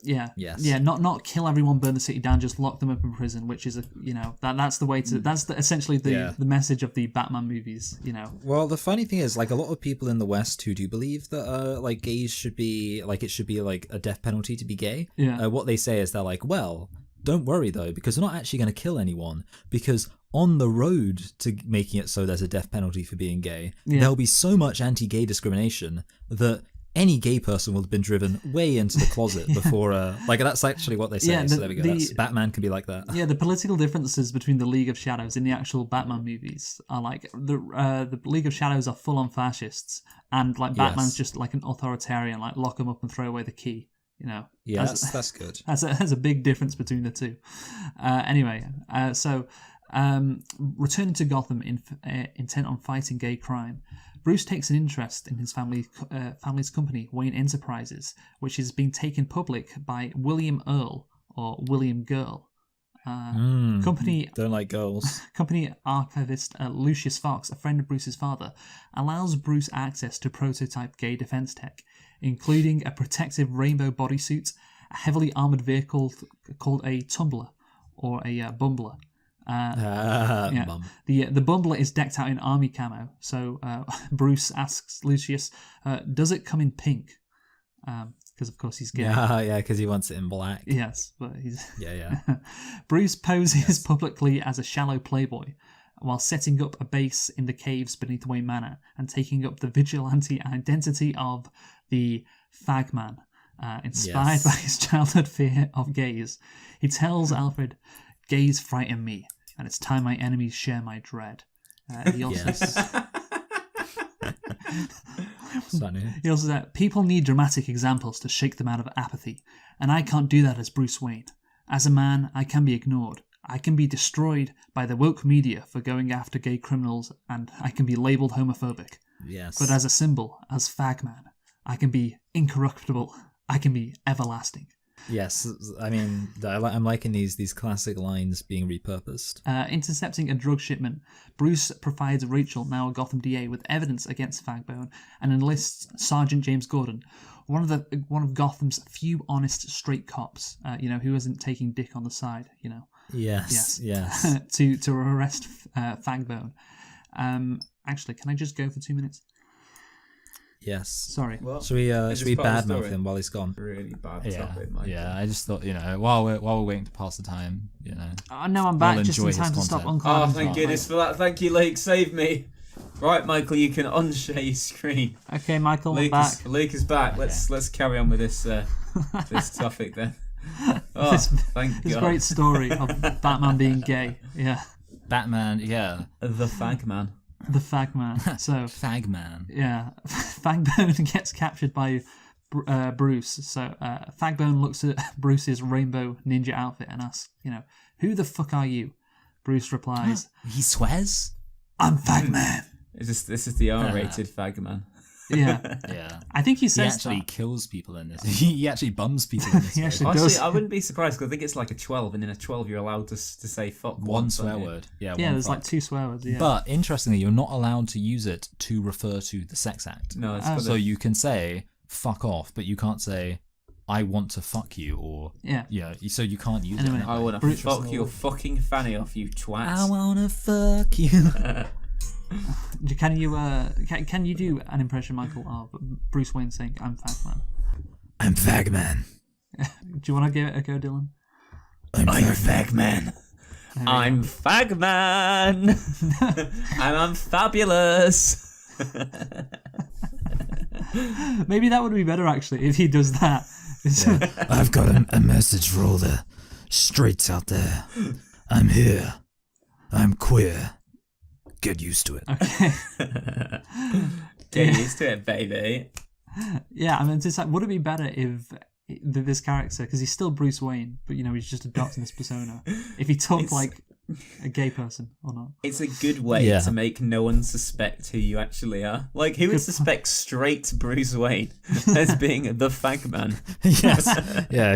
Yeah. Yes. Yeah, not kill everyone, burn the city down, just lock them up in prison, which is that's the way to essentially the message of the Batman movies, Well, the funny thing is, like, a lot of people in the West who do believe that like gays should be like, it should be like a death penalty to be gay. Yeah. What they say is they're like, well, don't worry though, because we're not actually going to kill anyone, because on the road to making it so there's a death penalty for being gay, there'll be so much anti-gay discrimination that any gay person will have been driven way into the closet before, like, that's actually what they say. Yeah, so there we go. Batman can be like that. Yeah, the political differences between the League of Shadows in the actual Batman movies are like the League of Shadows are full on fascists, and like Batman's just like an authoritarian, like lock them up and throw away the key. Yeah, that's good. That's a big difference between the two. Anyway, so returning to Gotham intent on fighting gay crime, Bruce takes an interest in his family's company, Wayne Enterprises, which is being taken public by William Earl, or William Girl. Company Don't like girls. Company archivist Lucius Fox, a friend of Bruce's father, allows Bruce access to prototype gay defense tech, including a protective rainbow bodysuit, a heavily armored vehicle called a tumbler, or a bumbler. The bumbler is decked out in army camo, so Bruce asks Lucius, does it come in pink? Because of course he's gay. Yeah, because he wants it in black. Yes, but he's... Yeah. Bruce poses publicly as a shallow playboy while setting up a base in the caves beneath Wayne Manor and taking up the vigilante identity of the Fagman, inspired by his childhood fear of gays. He tells Alfred, gays frighten me, and it's time my enemies share my dread. He also He also said, people need dramatic examples to shake them out of apathy, and I can't do that as Bruce Wayne. As a man, I can be ignored. I can be destroyed by the woke media for going after gay criminals, and I can be labelled homophobic. Yes. But as a symbol, as Fagman, I can be incorruptible. I can be everlasting. Yes, I mean, I'm liking these classic lines being repurposed. Intercepting a drug shipment, Bruce provides Rachel, now a Gotham DA, with evidence against Fagbone and enlists Sergeant James Gordon, one of Gotham's few honest straight cops, who isn't taking dick on the side, Yes. to arrest Fagbone. Actually, can I just go for 2 minutes? Yes. Sorry. Well, should we badmouth him while he's gone? Really bad Yeah. topic, Mike. Yeah, I just thought, while we're waiting to pass the time, No, I'm back we'll just in enjoy time his to stop content. Oh, unclogging. thank goodness for that. Thank you, Luke. Save me. Right, Michael, you can unshare your screen. Okay, Michael, I'm back. Luke is back. Let's carry on with this this topic then. Oh, thank This God. great story of Batman being gay. Yeah. Batman, yeah. The Fagman. The Fagman. So, Fagman. yeah. Fagbone gets captured by Bruce. So, Fagbone looks at Bruce's rainbow ninja outfit and asks, who the fuck are you? Bruce replies, He swears? I'm Fagman. This is the R-rated Fagman. Yeah. Yeah. I think he He says actually that. kills people in this. He actually bums people in this. He actually Honestly, does. I wouldn't be surprised because I think it's like a 12, and in a 12 you're allowed to say fuck One once, swear aren't you? word. Yeah, Yeah, one there's fuck. like 2 swear words. Yeah. But interestingly, you're not allowed to use it to refer to the sex act. No, it's So you can say fuck off, but you can't say I want to fuck you or yeah. So you can't use Anyway, it. I want to Bruce- fuck your fucking fanny off, you twat. I wanna fuck you. Can you do an impression, Michael, of Bruce Wayne saying, I'm Fagman? I'm Fagman. Do you want to give it a go, Dylan? I'm Fagman. I'm Fagman. And I'm fabulous. Maybe that would be better, actually, if he does that. I've got a message for all the straights out there. I'm here. I'm queer. Get used to it. Okay. Get used to it, baby. Yeah, I mean, it's like, would it be better if this character, because he's still Bruce Wayne, but he's just adopting this persona, if he talked like a gay person or not? It's a good way to make no one suspect who you actually are. Like, who would suspect straight Bruce Wayne as being the Fagman? Yes. Yeah.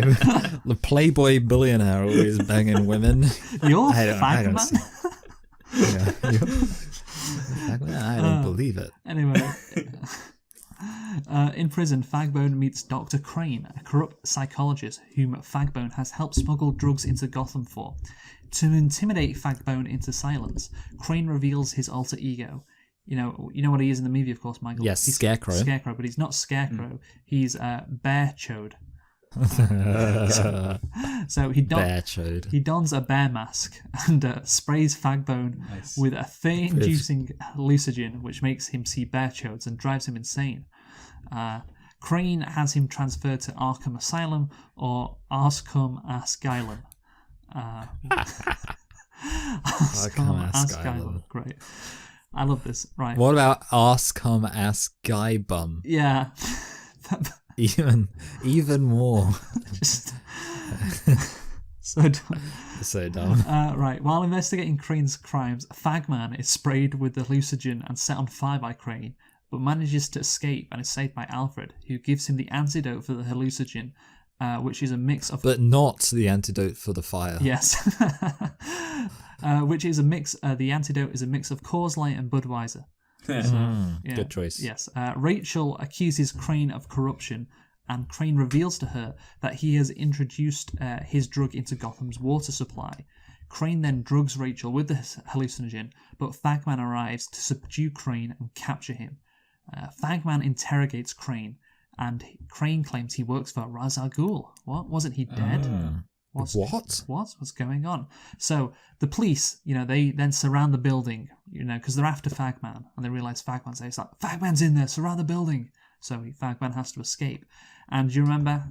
The playboy billionaire always banging women. You're I don't see. Fagman? I don't believe it. Anyway, in prison, Fagbone meets Dr. Crane, a corrupt psychologist whom Fagbone has helped smuggle drugs into Gotham for. To intimidate Fagbone into silence, Crane reveals his alter ego. You know what he is in the movie, of course, Michael? Yes, he's Scarecrow. Scarecrow, but he's not Scarecrow. He's Bear Chode. So he dons a bear mask and sprays Fagbone with a fear-inducing hallucinogen, which makes him see bear chodes and drives him insane. Crane has him transferred to Arkham Asylum, or Arscum Ask Guylan. Arkham Ask Guylan. Great. I love this. Right. What about Ask Come Ask Guy Bum? Yeah. Even more. Just so dumb. So dumb. Right. While investigating Crane's crimes, Fagman is sprayed with the hallucinogen and set on fire by Crane. but manages to escape and is saved by Alfred, who gives him the antidote for the hallucinogen, which is a mix of... But not the antidote for the fire. Yes. Which is a mix... the antidote is a mix of Coors Light and Budweiser. Good choice. Yes. Rachel accuses Crane of corruption, and Crane reveals to her that he has introduced his drug into Gotham's water supply. Crane then drugs Rachel with the hallucinogen, but Fagman arrives to subdue Crane and capture him. Fagman interrogates Crane, and Crane claims he works for Ra's al Ghul. What? Wasn't he dead? What? What's going on? So the police, they then surround the building, because they're after Fagman, and they realise Fagman's there. It's like, Fagman's in there, surround the building. So Fagman has to escape. And do you remember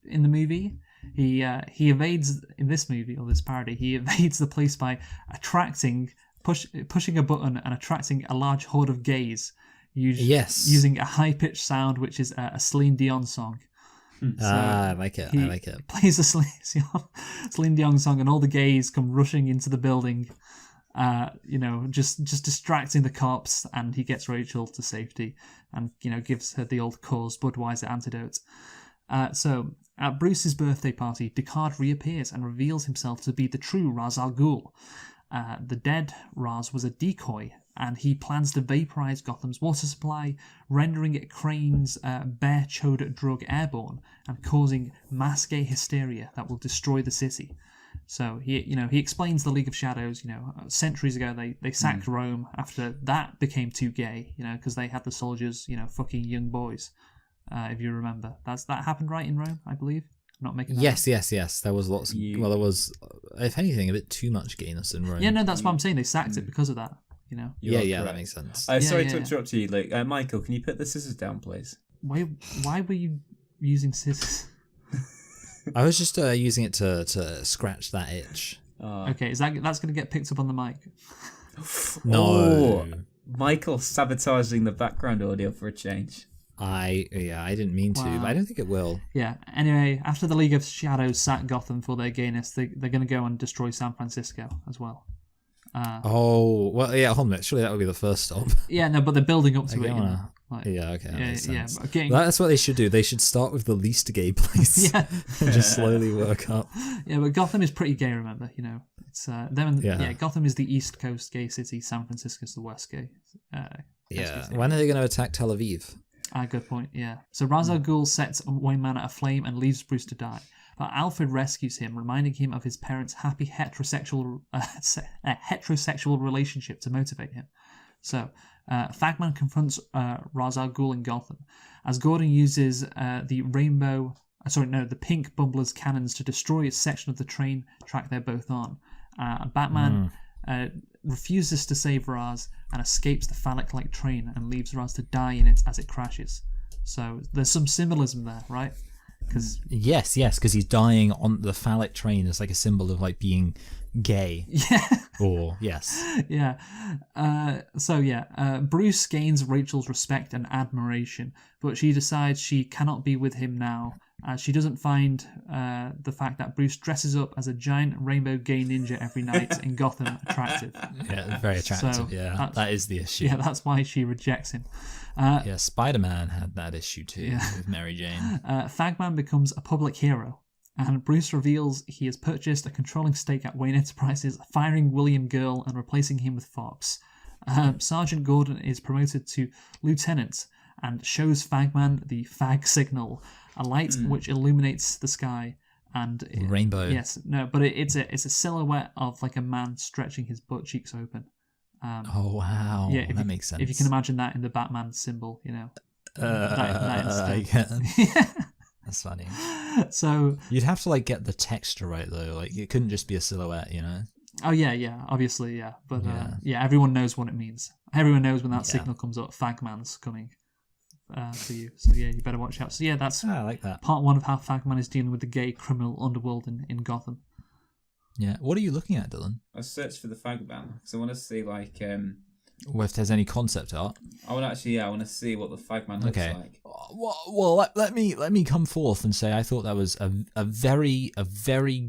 in the movie, he evades, in this movie, or this parody, he evades the police by pushing a button and attracting a large horde of gays, using a high-pitched sound, which is a Celine Dion song. So I like it. Plays a Celine Dion song, and all the gays come rushing into the building, just distracting the cops, and he gets Rachel to safety, and gives her the old Coors Budweiser antidote. So at Bruce's birthday party, Descartes reappears and reveals himself to be the true Ra's al Ghul. The dead Ra's was a decoy, and he plans to vaporize Gotham's water supply, rendering it Crane's bear-chode drug airborne and causing mass gay hysteria that will destroy the city. So he explains the League of Shadows. Centuries ago they sacked Rome after that became too gay. Because they had the soldiers, fucking young boys. If you remember, that happened right in Rome, I believe. I'm not making that up. Yes. There was lots. Well, there was, if anything, a bit too much gayness in Rome. Yeah, no, that's what I'm saying. They sacked it because of that. Yeah, that makes sense. Sorry to interrupt you. Michael, can you put the scissors down, please? Why were you using scissors? I was just using it to scratch that itch. Okay, that's going to get picked up on the mic? No. Oh, Michael sabotaging the background audio for a change. I didn't mean to, but I don't think it will. Yeah. Anyway, after the League of Shadows sacked Gotham for their gayness, they're going to go and destroy San Francisco as well. Hold on a minute. Surely that would be the first stop. Yeah, no, but they're building up to it. Okay. That makes sense. Yeah, that's what they should do. They should start with the least gay place. Yeah. And just slowly work up. Yeah, but Gotham is pretty gay, remember? It's Gotham is the East Coast gay city. San Francisco's the West gay. When are they going to attack Tel Aviv? Good point, yeah. So Ra's al Ghul sets Wayne Manor aflame and leaves Bruce to die. But Alfred rescues him, reminding him of his parents' happy heterosexual relationship to motivate him. So Fagman confronts Ra's al Ghul in Gotham, as Gordon uses the pink Bumbler's cannons to destroy a section of the train track they're both on. Batman refuses to save Ra's and escapes the phallic-like train and leaves Ra's to die in it as it crashes. So there's some symbolism there, right? Yes, because he's dying on the phallic train as like a symbol of like being gay. Yeah. Or yes. Yeah. Bruce gains Rachel's respect and admiration, but she decides she cannot be with him now. She doesn't find the fact that Bruce dresses up as a giant rainbow gay ninja every night in Gotham attractive. Yeah, very attractive. So that is the issue. Yeah, that's why she rejects him. Spider-Man had that issue too with Mary Jane. Fagman becomes a public hero, and Bruce reveals he has purchased a controlling stake at Wayne Enterprises, firing William Girl and replacing him with Fox. Sergeant Gordon is promoted to lieutenant and shows Fagman the fag signal, a light which illuminates the sky and rainbow. Yes, no, but it's a silhouette of like a man stretching his butt cheeks open. Oh wow! Yeah, that makes sense. If you can imagine that in the Batman symbol, I can. That's funny. So you'd have to like get the texture right though. Like it couldn't just be a silhouette, Oh yeah, obviously, yeah. But everyone knows what it means. Everyone knows when that signal comes up, Fagman's coming for you. So yeah, you better watch out. So yeah, that's I like that. Part one of how Fagman is dealing with the gay criminal underworld in Gotham. Yeah. What are you looking at, Dylan? I searched for the Fagman because I want to see like if there's any concept art. I want to see what the Fagman looks like. Well, let me come forth and say I thought that was a very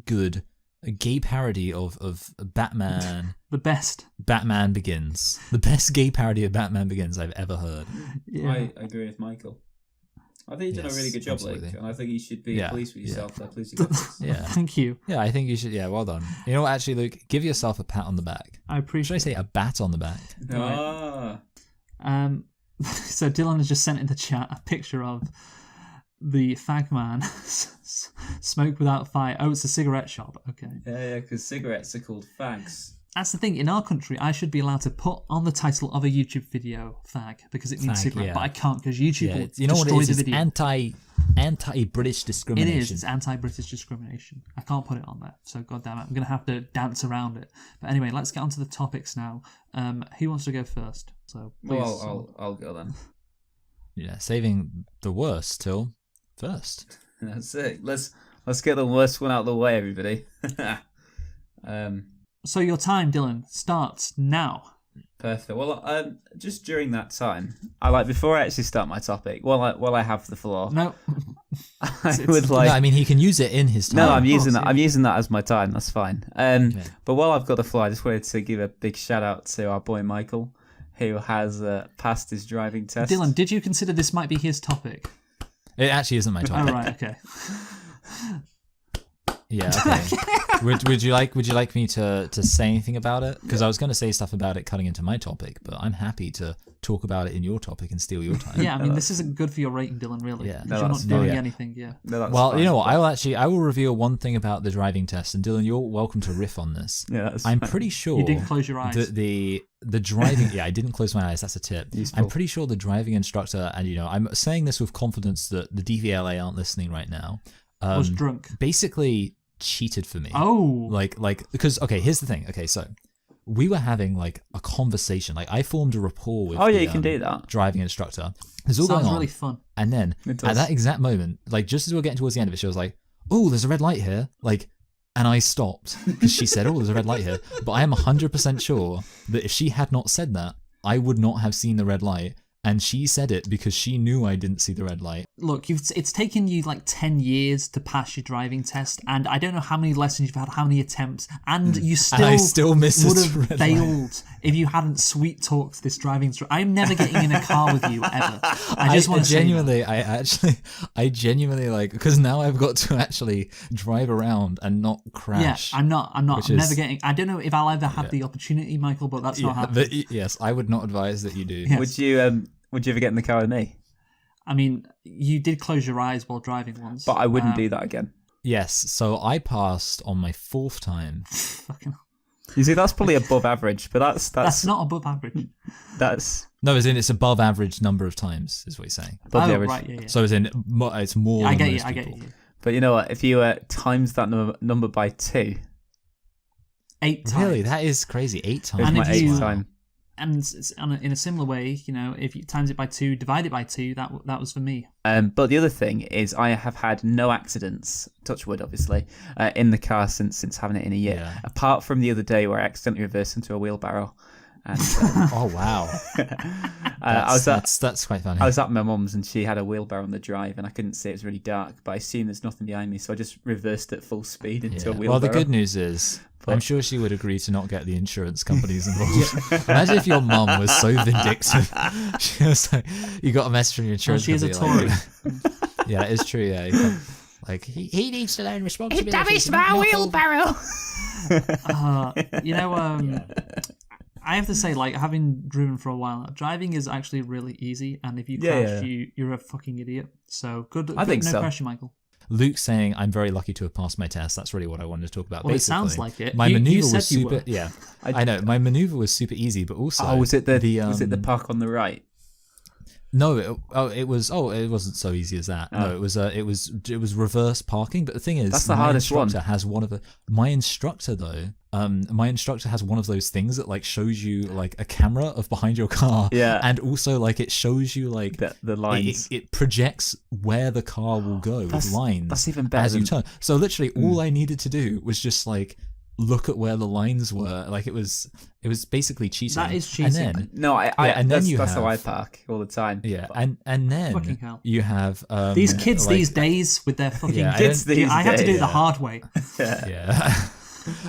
good a gay parody of Batman. The best. Batman Begins. The best gay parody of Batman Begins I've ever heard. Yeah. I agree with Michael. I think you've done a really good job, absolutely. Luke, and I think you should be pleased with yourself. Pleased you got this. Yeah. Thank you. Yeah, I think you should. Yeah, well done. You know what, actually, Luke? Give yourself a pat on the back. I Should appreciate I say a bat on the back? Ah. So Dylan has just sent in the chat a picture of the fag man smoke without fire. Oh, it's a cigarette shop. Okay. Yeah, because cigarettes are called fags. That's the thing. In our country, I should be allowed to put on the title of a YouTube video "fag" because it means Fag, cigarette, yeah. but I can't because YouTube will You know what destroy it is? the It's video. anti-British It discrimination. is. It's anti-British discrimination. I can't put it on there. So goddamn it, I'm gonna have to dance around it. But anyway, let's get on to the topics now. Who wants to go first? So please. Well, I'll go then. Yeah, saving the worst till first. That's it. Let's get the worst one out of the way, everybody. So your time, Dylan, starts now. Perfect. Well, just during that time, before I actually start my topic, while I have the floor, No. I would like. No, I mean he can use it in his time. No, I'm course, using that. yeah. I'm using that as my time. That's fine. Okay. But while I've got the floor, I just wanted to give a big shout out to our boy Michael, who has passed his driving test. Dylan, did you consider this might be his topic? It actually isn't my Oh, topic. right, okay. Yeah. Okay. would you like me to say anything about it? Because I was going to say stuff about it cutting into my topic, but I'm happy to talk about it in your topic and steal your time. Yeah, I mean, this isn't good for your rating, Dylan, really. Yeah. Because No, you're not that's doing fine. anything, yeah. No, that's Well, fine. you know what? I will reveal one thing about the driving test, and Dylan, you're welcome to riff on this. Yeah, that's I'm fine. pretty sure You didn't close your eyes. the driving. Yeah, I didn't close my eyes. That's a tip. Useful. I'm pretty sure the driving instructor, and I'm saying this with confidence that the DVLA aren't listening right now. was drunk. Basically cheated for me. Oh. Like because okay, here's the thing. Okay, so we were having like a conversation. Like I formed a rapport with. Oh yeah, the, you can do that. Driving instructor. It's all Sounds going on. really fun. And then It does. at that exact moment, like just as we were getting towards the end of it, she was like, "Oh, there's a red light here." Like, and I stopped because she said, "Oh, there's a red light here." But I am 100% sure that if she had not said that, I would not have seen the red light. And she said it because she knew I didn't see the red light. Look, it's taken you like 10 years to pass your driving test, and I don't know how many lessons you've had, how many attempts, and you still, I still missed would the have red failed if you hadn't sweet talked this driving instructor. I'm never getting in a car with you ever. I just want to genuinely, I genuinely like because now I've got to actually drive around and not crash. Yeah, I'm not. I'm which is- never getting. I don't know if I'll ever have the opportunity, Michael, but that's not happening. Yes, I would not advise that you do. Yeah. Would you ever get in the car with me? I mean, you did close your eyes while driving once. But I wouldn't do that again. Yes, so I passed on my 4th time. Fucking, You see, that's probably above average, but that's not above average. that's No, as in it's above average number of times, is what you're saying. above the Oh, average. right, yeah. So as in it's more. I than get you. most I get people. you. But you know what? If you times that number by 2, 8 times. Really, that is crazy. 8 times. it's And my if 8th you- time. And in a similar way, if you times it by 2, divide it by 2, that was for me. But the other thing is, I have had no accidents, touch wood, obviously, in the car since having it in a year. Yeah. Apart from the other day where I accidentally reversed into a wheelbarrow, and Oh wow, that's quite funny. I was at my mum's and she had a wheelbarrow on the drive, and I couldn't see it was really dark, but I assumed there's nothing behind me, so I just reversed at full speed into a Yeah. wheelbarrow. Well, the good news is, I'm sure she would agree to not get the insurance companies involved. Imagine if your mum was so vindictive. She was like, you got a message from your insurance she is a company. Tory. Like, yeah, it's true. Yeah, you can't- like he needs to learn responsibility. It damaged my wheelbarrow. I have to say, like, having driven for a while, driving is actually really easy, and if you Yeah, crash, yeah. you're a fucking idiot. So good. I think no so. pressure, Michael. Luke saying, "I'm very lucky to have passed my test." That's really what I wanted to talk about. Well, it Basically, sounds like it. My You maneuver said was you super. were. Yeah, I know. My maneuver was super easy, but also was it was it the um, park on the right? No, it wasn't so easy as that. No, it was reverse parking. But the thing is, That's the my hardest one. instructor has one of the. My instructor though, my instructor has one of those things that like shows you like a camera of behind your car. Yeah. and also like it shows you like The lines. It projects where the car will go with lines. That's even better as you than- turn. So literally, all I needed to do was just like look at where the lines were. Like it was basically cheating. That is cheating. And then No, and then that's how I have- park all the time. yeah, But- and then Fucking hell. you have These kids like- these days with their fucking Yeah, Kids these I had to do it days. the hard way. yeah.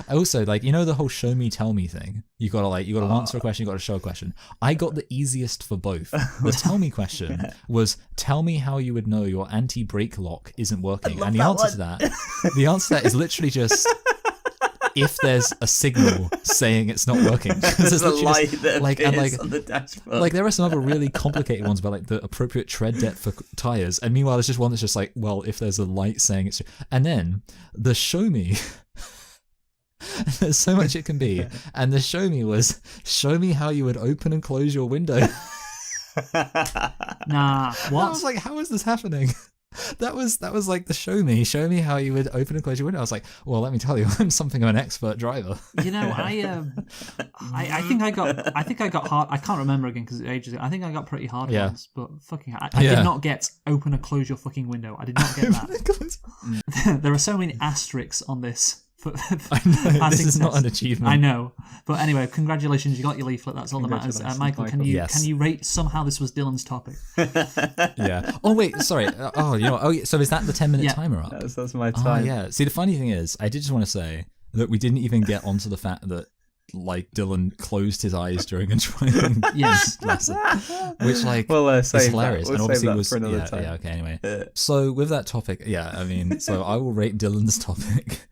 Also, like, you know the whole show me, tell me thing? You gotta answer a question, you gotta show a question. I got the easiest for both. The tell me question was, tell me how you would know your anti-brake lock isn't working. And the answer to that is literally just if there's a signal saying it's not working. There's a light that appears on the dashboard. Like, there are some other really complicated ones about like the appropriate tread depth for tires, and meanwhile there's just one that's just like, well, if there's a light saying it's, and then the show me. There's so much it can be, and the show me was, show me how you would open and close your window. Nah, what? I was like, how is this happening? That was like the show me how you would open and close your window. I was like, well, let me tell you, I'm something of an expert driver. You know, I think I got hard. I can't remember again because it's ages ago. I think I got pretty hard ones, but fucking, I did not get open or close your fucking window. I did not get that. There are so many asterisks on this. I know, this is not an achievement. I know, but anyway, congratulations, you got your leaflet. That's all that matters. Michael, can you rate somehow this was Dylan's topic? Yeah. Oh wait, sorry. So is that the 10-minute timer up? That's my time. Oh yeah. See, the funny thing is, I did just want to say that we didn't even get onto the fact that like Dylan closed his eyes during a driving lesson, which like is hilarious, and obviously was for another time. Okay. Anyway, so with that topic, I mean, so I will rate Dylan's topic,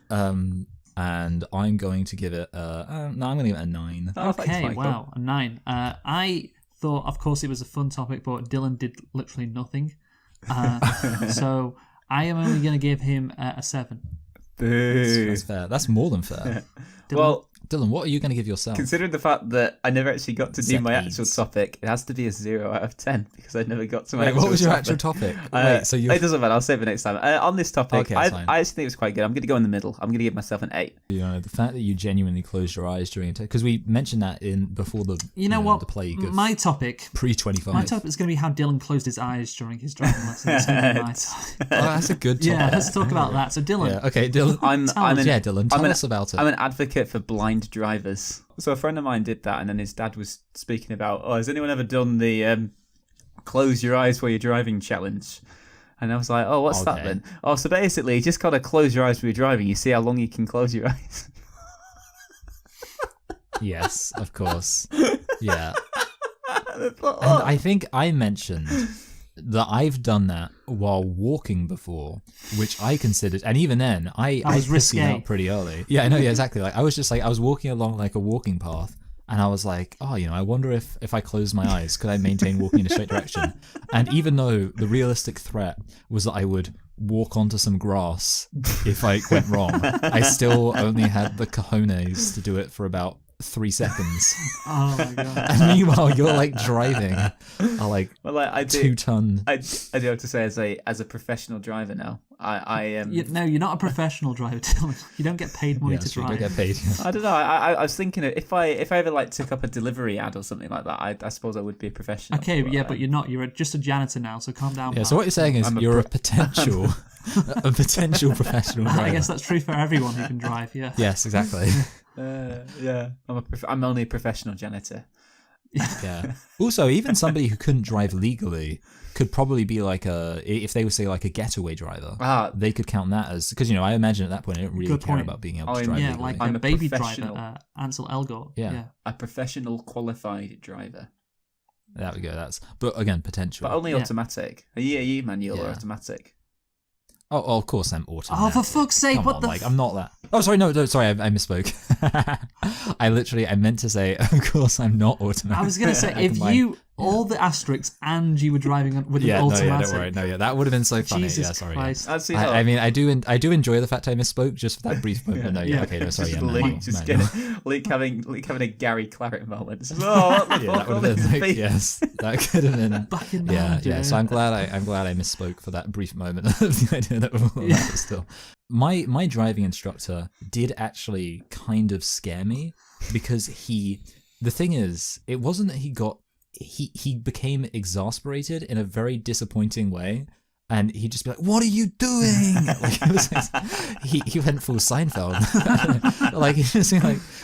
and I'm going to give it I'm going to give it a 9. Okay, wow, a 9. I thought, of course, it was a fun topic, but Dylan did literally nothing, so I am only going to give him a 7. That's fair. That's more than fair. Dylan, what are you going to give yourself? Considering the fact that I never actually got to do my actual topic, it has to be a 0 out of 10 because I never got to my actual topic. What was your actual topic? It doesn't matter. I'll save it next time. On this topic, I actually think it was quite good. I'm going to go in the middle. I'm going to give myself an 8. You know, the fact that you genuinely closed your eyes during it, because we mentioned that before the the plague of my topic pre-25. My topic is going to be how Dylan closed his eyes during his driving lessons. That's a good topic. Yeah, let's talk about that. So Dylan, okay, Dylan, Dylan, tell us about it. I'm an advocate for blind drivers. So a friend of mine did that, and then his dad was speaking about, has anyone ever done the close your eyes while you're driving challenge? And I was like, what's that then? So basically, you just got to close your eyes while you're driving. You see how long you can close your eyes. Yes, of course. Yeah. And I think I mentioned that I've done that while walking before, which I considered, and even then, I was risking out pretty early. Yeah, I know, exactly. Like I was walking along like a walking path, and I was like, I wonder if I close my eyes, could I maintain walking in a straight direction? And even though the realistic threat was that I would walk onto some grass if I went wrong, I still only had the cojones to do it for about 3 seconds. Oh my god! And meanwhile, you're like driving a 2-ton. I do have to say, as a professional driver now, I am. No, you're not a professional driver, Dylan. You don't get paid money to drive. You don't get paid. I don't know. I was thinking if I ever like took up a delivery ad or something like that, I suppose I would be a professional. Okay, but you're not. You're just a janitor now, so calm down. Yeah. So what you're saying is you're a potential. A potential professional driver. I guess that's true for everyone who can drive. Yeah. Yes, exactly. I'm only a professional janitor. Yeah. Also, even somebody who couldn't drive legally could probably be like if they would say like a getaway driver, they could count that as, because I imagine at that point they don't really care about being able to drive legally. Like I'm a baby driver, Ansel Elgort. Yeah, a professional qualified driver. There we go. But again, potential. But only automatic. Are you manual or automatic? Oh, of course I'm automatic. Oh, for fuck's sake! I'm not that. Oh, sorry, no, sorry, I misspoke. I meant to say, of course I'm not automatic. I was going to say, if you, all the asterisks, and you were driving with an automatic. Don't worry, that would have been so funny. Jesus sorry. Christ. I mean, I do enjoy the fact I misspoke just for that brief moment. Luke having a Gary Claret moment. That would have been, yes, that could have been. Back in yeah. So I'm glad I misspoke for that brief moment of the idea that was still. My driving instructor did actually kind of scare me, because the thing is, it wasn't that he became exasperated in a very disappointing way, and he'd just be like, "What are you doing?" He went full Seinfeld. Like he'd just be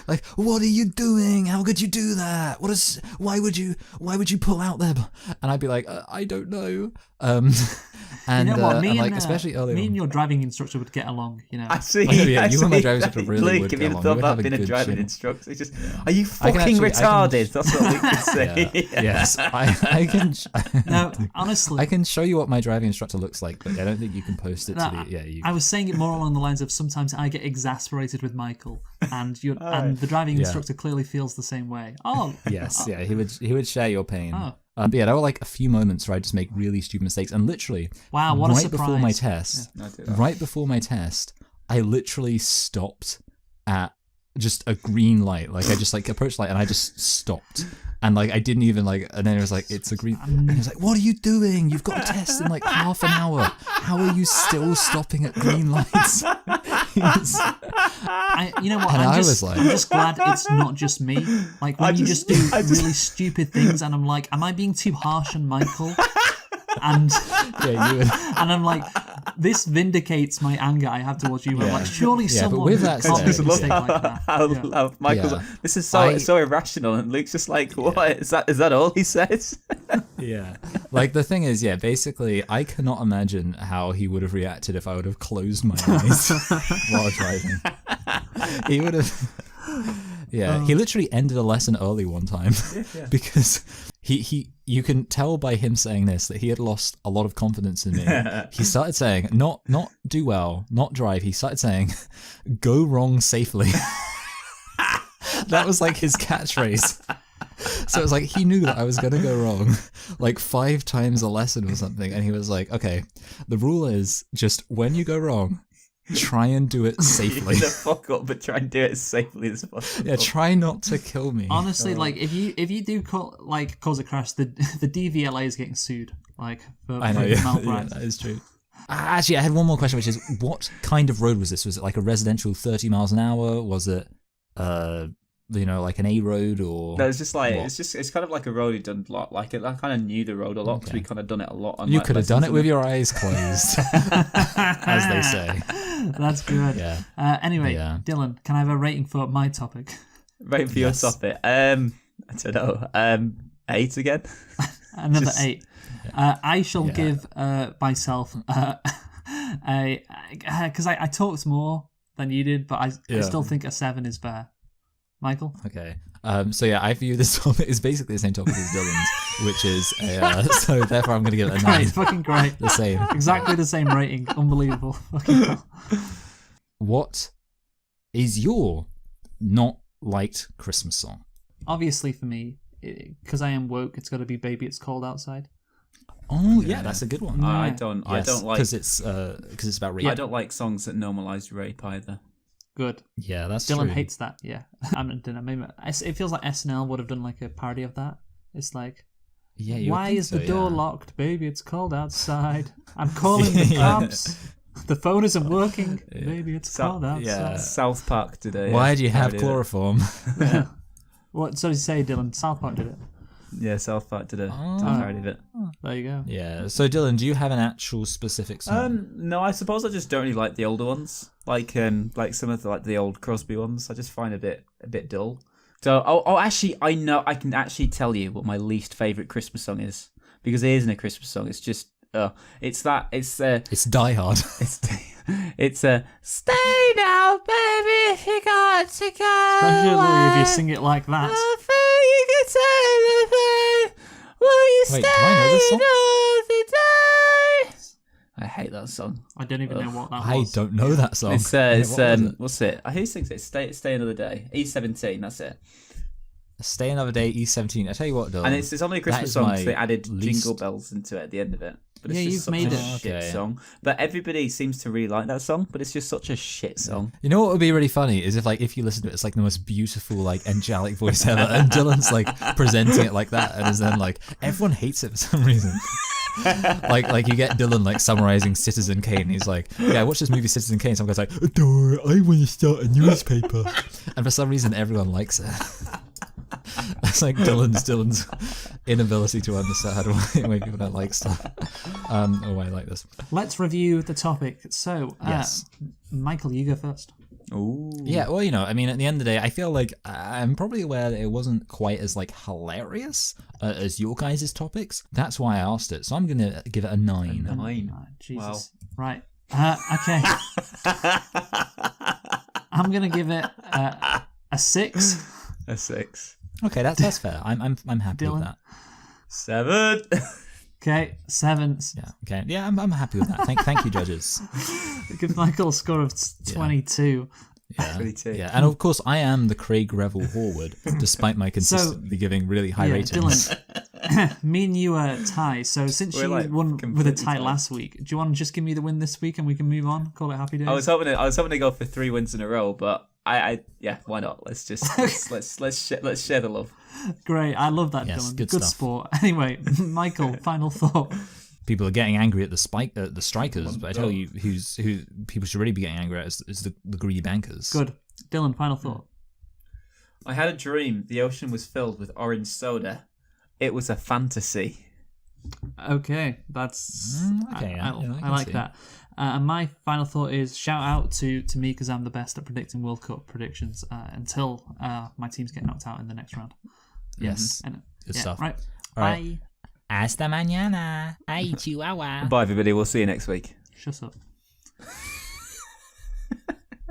like, "What are you doing? How could you do that? Why would you pull out there?" And I'd be like, "I don't know." And, You know what? and, like, especially early me on. and your driving instructor would get along. You know. I see. Oh, yeah, I you and my see. driving instructor really Luke, would have get you along. thought We would about have a being a good driving chill. instructor? It's just, are you I can fucking actually- I can- retarded? That's what Luke would say. Yes, I can. No, honestly. I can show you what my driving instructor looks like, but I don't think you can post it No, to the. Yeah, you. I was saying it more along the lines of sometimes I get exasperated with Michael, and and the driving Yeah. instructor clearly feels the same way. Oh, Yes, yeah, he would share your pain. Oh. But yeah, there were like a few moments where I just make really stupid mistakes, and literally, wow, what a right surprise! before my test, I do that. right before my test, I literally stopped at just a green light. Like I just like approached light, and I just stopped, and like I didn't even like. And then it was like, it's a green. And he was like, "What are you doing? You've got a test in like half an hour. How are you still stopping at green lights?" You know what? And I'm I just, was like- I'm just glad it's not just me. Like when you just do really stupid things, and I'm like, am I being too harsh on Michael? And Yeah, you would. and I'm like, this vindicates my anger I have towards you. I'm Yeah. like, surely Yeah, but someone with who that can't said- make a Look mistake like that. how Michael's Yeah. like, this is so I- so irrational, and Luke's just like, what is that all he says? Yeah. Like the thing is, yeah, basically I cannot imagine how he would have reacted if I would have closed my eyes while driving. He would have Yeah, he literally ended a lesson early one time because he you can tell by him saying this that he had lost a lot of confidence in me. He started saying not do well, not drive. He started saying go wrong safely. That was like his catchphrase. So it was like he knew that I was going to go wrong like 5 times a lesson or something. And he was like, okay, the rule is just when you go wrong, try and do it safely. You fuck up, but try and do it as safely as possible. Yeah, try not to kill me. Honestly, like if you do cause a crash, the DVLA is getting sued. Like for I know, yeah, malpractice. that is true. Actually, I had one more question, which is what kind of road was this? Was it like a residential 30 miles an hour? Was it, like an A road or? No, it's just like what? it's kind of like a road he'd done a lot. Like I kind of knew the road a lot because we kind of done it a lot. On, You like, could have done lessons it with and- your eyes closed, as they say. That's good. Yeah. Anyway, Yeah. Dylan, can I have a rating for my topic? Right for Yes. your topic. I don't know. 8 again. Another Just- 8. I shall Yeah. give myself a because I talked more than you did, but I Yeah. still think a 7 is fair. Michael? Okay. So yeah, I view this topic is basically the same topic as Dylan's, which is so therefore I'm going to give it a 9. Great, fucking great. The same. Exactly the same rating. Unbelievable. Fucking hell. What is your not liked Christmas song? Obviously, for me, because I am woke, it's got to be "Baby It's Cold Outside." Oh yeah, that's a good one. I Yeah. don't Yes, like. because it's about rape. I don't like songs that normalize rape either. Good. Yeah, that's Dylan true. hates that. Yeah, I don't know. Maybe it feels like SNL would have done like a parody of that. It's like, Yeah, you would why think is so, the door yeah. locked, baby? It's cold outside. I'm calling the Yeah. cops. The phone isn't working, baby. It's cold outside. yeah. South Park today. Why do you have parody of chloroform? What? So did you say, Dylan? South Park did it. it. Yeah, South Park did a Oh. parody of it. There you go. Yeah. So Dylan, do you have an actual specific song? No, I suppose I just don't really like the older ones. Like some of the old Crosby ones. I just find a bit dull. So actually, I know I can actually tell you what my least favorite Christmas song is because it isn't a Christmas song. It's just it's Die Hard. it's stay now, baby. If you got to go. Especially if you sing it like that. You can say the thing. Will you Wait, stay do I know this song? another day? I hate that song. I don't even know what that I was. don't know that song. It's What was it? what's it? Who sings it? Stay another day. E17. That's it. Stay Another Day, E17. I tell you what, Dylan. And it's only a that Christmas is song my because they added least- jingle bells into it at the end of it. But it's Yeah, just you've such made a it. shit Okay. song. But everybody seems to really like that song. But it's just such a shit song. You know what would be really funny is if you listen to it, it's like the most beautiful, like angelic voice ever, and Dylan's like presenting it like that, and is then like everyone hates it for some reason. like you get Dylan like summarizing Citizen Kane. He's like, yeah, I watched this movie Citizen Kane. Some guy's like, Adore, I want to start a newspaper, and for some reason everyone likes it. That's like Dylan's inability to understand why people don't like stuff. Or why I like this. Let's review the topic. So, Yes. Michael, you go first. Ooh. Yeah, well, I mean, at the end of the day, I feel like I'm probably aware that it wasn't quite as like hilarious as your guys' topics. That's why I asked it. So I'm going to give it a 9. 9. Jesus. Wow. Right. Okay. I'm going to give it a 6. A 6. Okay, that's fair. I'm happy Dylan? with that. 7. Okay, 7. Yeah. Okay. Yeah, I'm happy with that. Thank you, judges. Give Michael a score of 22. Yeah. 22. Yeah, and of course I am the Craig Revel Horwood, despite my consistently giving really high ratings. Dylan, me and you are tie. So since you won with a tie tied. last week, do you want to just give me the win this week and we can move on? Call it happy days. I was hoping to go for 3 wins in a row, but I why not? Let's just let's share the love. Great, I love that, Yes, Dylan. good Good stuff. sport. Anyway, Michael, final thought. People are getting angry at the strikers, but I tell you, who people should really be getting angry at is the greedy bankers. Good, Dylan. Final thought. I had a dream. The ocean was filled with orange soda. It was a fantasy. Okay, that's okay. I like that. And my final thought is shout out to me because I'm the best at predicting World Cup predictions until my teams get knocked out in the next round. Yes, good stuff. Right. All right. Hasta mañana. Ay, chihuahua. Bye, everybody. We'll see you next week. Shut up.